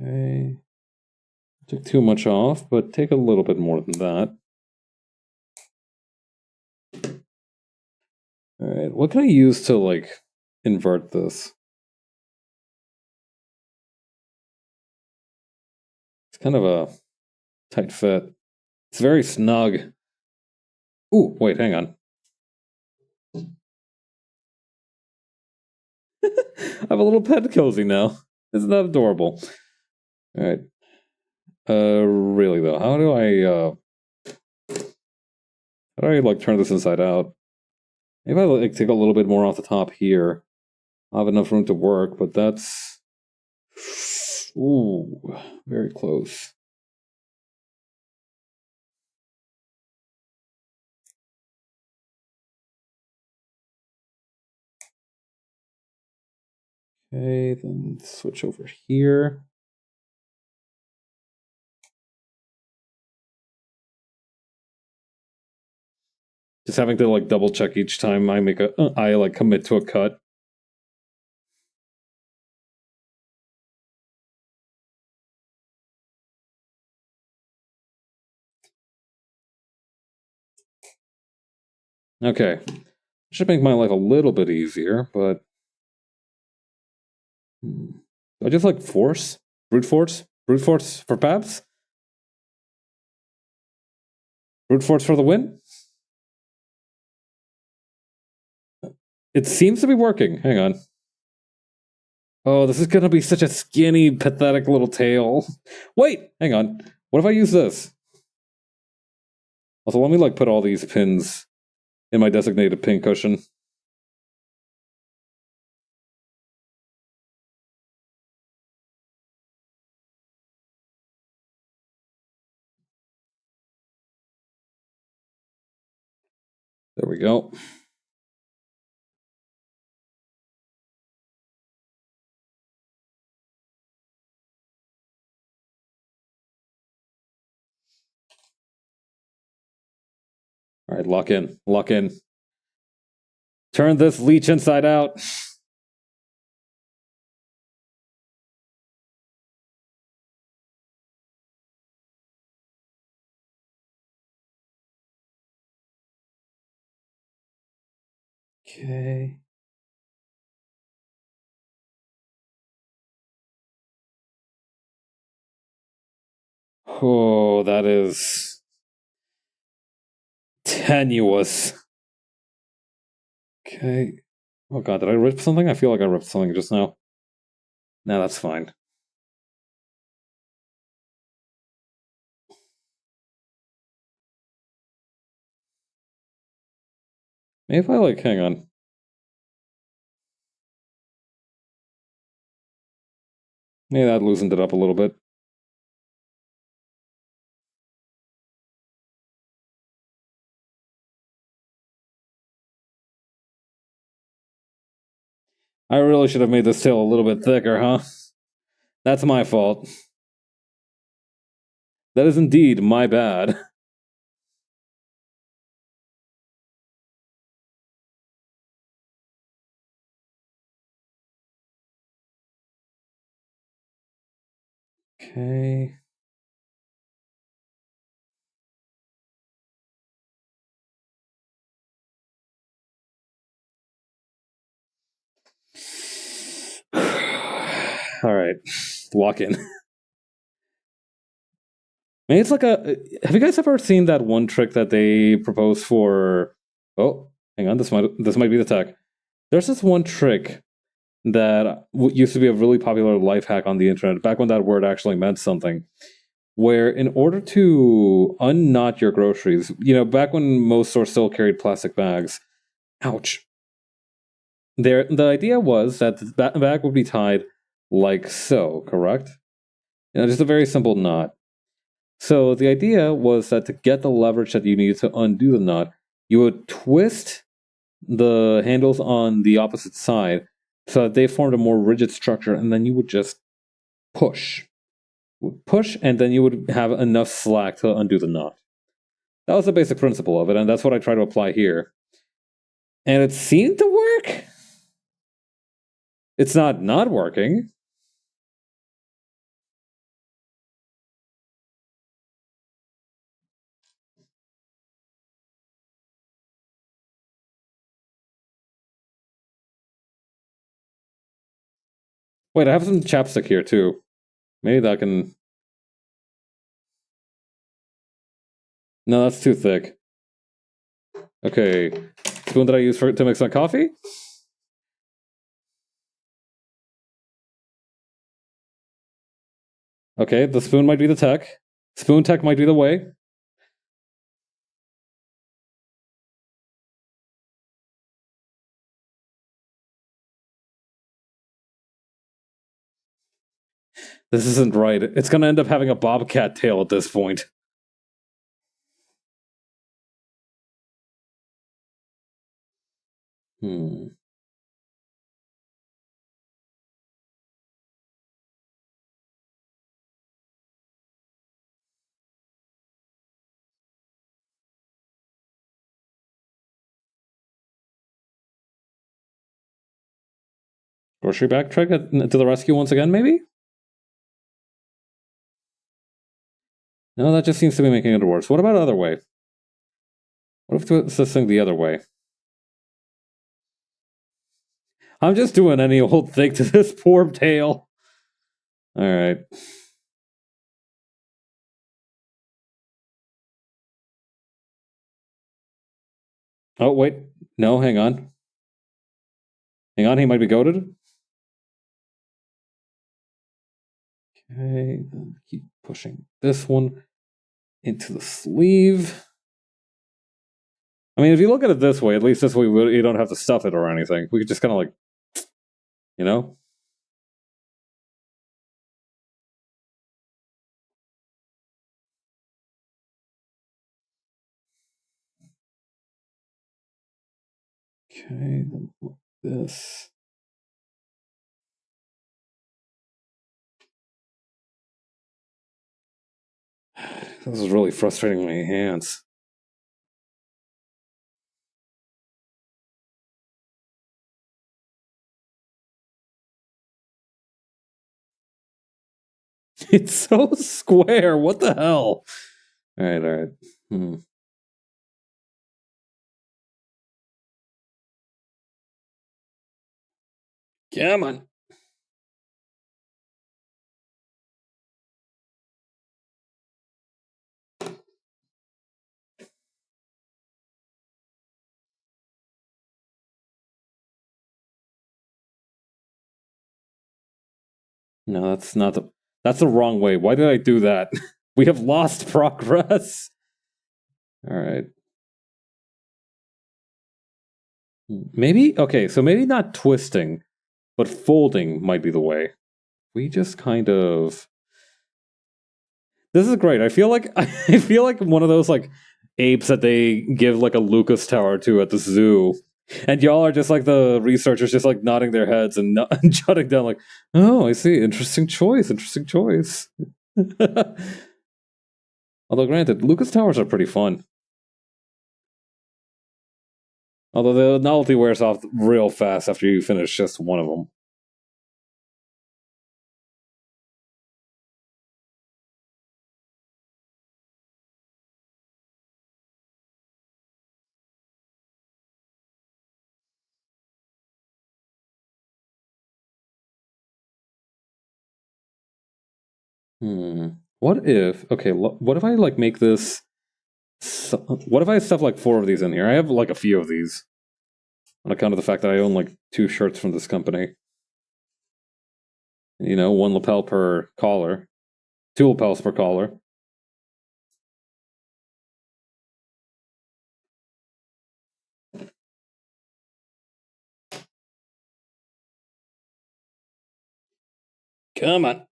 Okay. Took too much off, but take a little bit more than that. Alright, what can I use to, like, invert this? It's kind of a tight fit. It's very snug. Ooh, wait, hang on. I have a little pet cozy now. Isn't that adorable? Alright. Really though, how do I like turn this inside out? Maybe I like take a little bit more off the top here. I'll have enough room to work, but that's... Ooh, very close. Okay, then switch over here. Just having to like double check each time I make I like commit to a cut. Okay, should make my life a little bit easier, but I just like force, brute force for paps, brute force for the win. It seems to be working. Hang on. Oh, this is gonna be such a skinny, pathetic little tail. Wait, hang on. What if I use this? Also, let me like put all these pins in my designated pin cushion. There we go. All right, lock in. Lock in. Turn this leech inside out. Okay. Oh, that is tenuous. Okay. Oh god, did I rip something? I feel like I ripped something just now. No, that's fine. Maybe if I hang on. Maybe that loosened it up a little bit. I really should have made this tail a little bit thicker, huh? That's my fault. That is indeed my bad. Okay. All right. Lock in. Maybe it's like a. Have you guys ever seen that one trick that they propose for? Oh, hang on. This might be the tech. There's this one trick that used to be a really popular life hack on the internet back when that word actually meant something. Where in order to unknot your groceries, back when most stores still carried plastic bags. Ouch. The idea was that the bag would be tied like so, correct? Just a very simple knot. So the idea was that to get the leverage that you needed to undo the knot, you would twist the handles on the opposite side so that they formed a more rigid structure, and then you would just push. Push, and then you would have enough slack to undo the knot. That was the basic principle of it, and that's what I try to apply here. And it seemed to work. It's not working. Wait, I have some chapstick here too. Maybe that can. No, that's too thick. Okay, spoon that I use to mix my coffee. Okay, the spoon might be the tech. Spoon tech might be the way. This isn't right. It's gonna end up having a bobcat tail at this point. Hmm. Grocery bag trick to the rescue once again, maybe? No, that just seems to be making it worse. What about other way? What if it's this thing the other way? I'm just doing any old thing to this poor tail. Alright. Oh, wait. No, hang on. Hang on, he might be goaded. Okay, keep pushing this one into the sleeve. I mean, if you look at it this way, at least this way you don't have to stuff it or anything. We could just kind of you know? Okay, then this. This is really frustrating my hands. It's so square. What the hell? All right. Come on. No, that's not the. That's the wrong way. Why did I do that? We have lost progress. All right. Maybe okay. So maybe not twisting, but folding might be the way. We just kind of. This is great. I feel like I feel like one of those like apes that they give like a Lucas Tower to at the zoo. And y'all are just like the researchers, just like nodding their heads and, and jotting down, like, oh, I see. Interesting choice. Interesting choice. Although, granted, Lucas Towers are pretty fun. Although the novelty wears off real fast after you finish just one of them. What if? Okay, what if I like make this? What if I stuff like 4 of these in here? I have like a few of these on account of the fact that I own like 2 shirts from this company. You know, 1 lapel per collar, 2 lapels per collar. Come on.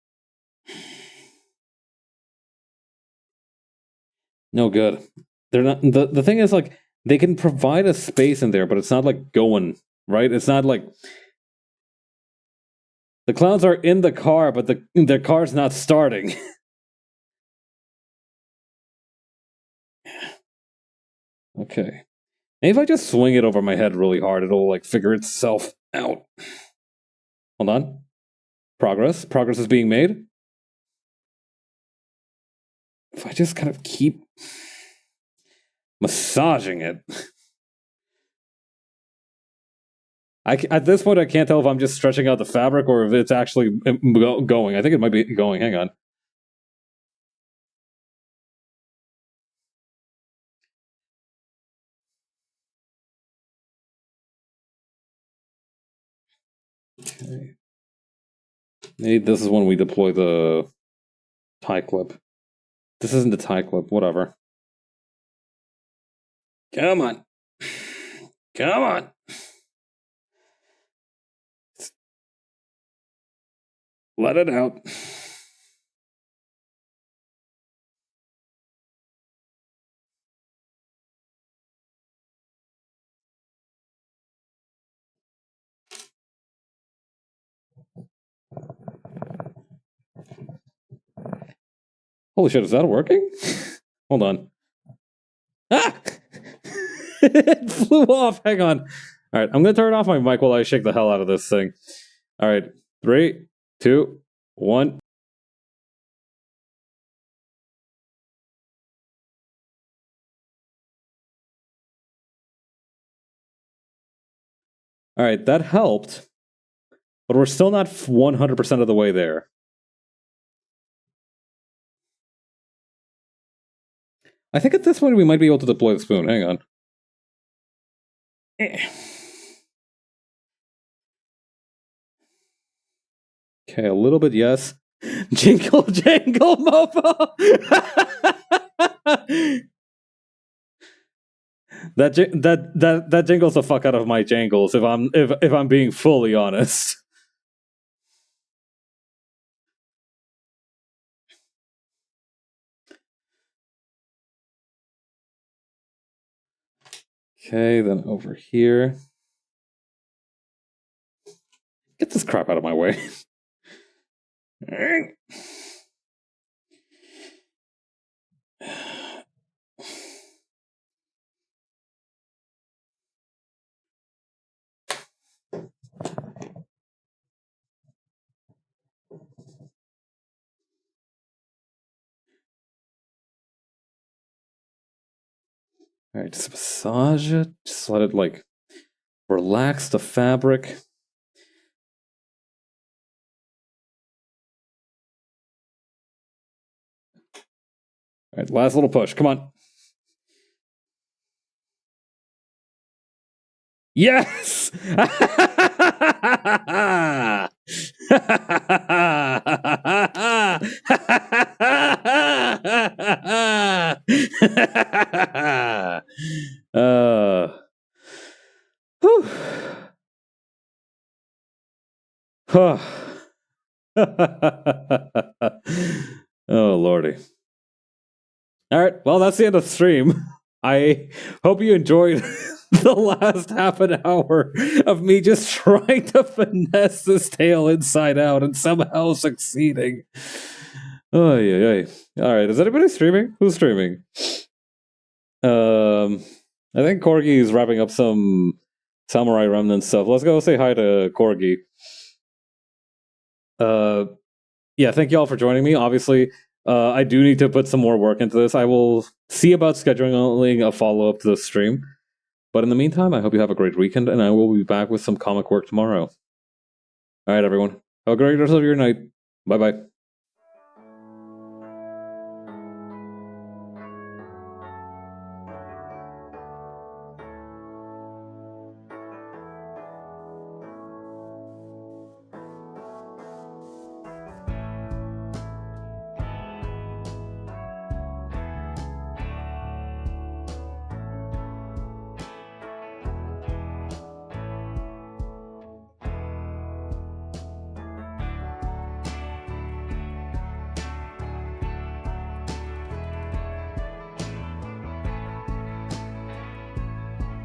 No good. They're not. The thing is, like, they can provide a space in there, but it's not like going right. It's not like the clowns are in the car, but the car's not starting. Okay. Maybe if I just swing it over my head really hard, it'll like figure itself out. Hold on. Progress. Progress is being made. If I just kind of keep massaging it. At this point, I can't tell if I'm just stretching out the fabric or if it's actually going. I think it might be going. Hang on. Okay. Maybe this is when we deploy the tie clip. This isn't the tie clip. Whatever. Come on. Come on. Let it out. Holy shit, is that working? Hold on. Ah! It flew off. Hang on. All right, I'm going to turn off my mic while I shake the hell out of this thing. All right, 3, 2, 1. All right, that helped, but we're still not 100% of the way there. I think at this point we might be able to deploy the spoon. Hang on. Okay, a little bit, yes. Jingle jangle mofo. that jingles the fuck out of my jangles if I'm being fully honest. Okay, then over here. Get this crap out of my way. Alright, just massage it. Just let it, like, relax the fabric. Alright, last little push. Come on. Yes! Whew. Oh, lordy. All right, well, that's the end of the stream. I hope you enjoyed the last half an hour of me just trying to finesse this tail inside out and somehow succeeding. Oh, yeah. All right, is anybody streaming? Who's streaming? I think Corgi is wrapping up some Samurai Remnant stuff. Let's go say hi to Corgi. Yeah, thank you all for joining me. Obviously, I do need to put some more work into this. I will see about scheduling a follow-up to the stream. But in the meantime, I hope you have a great weekend, and I will be back with some comic work tomorrow. All right, everyone. Have a great rest of your night. Bye-bye.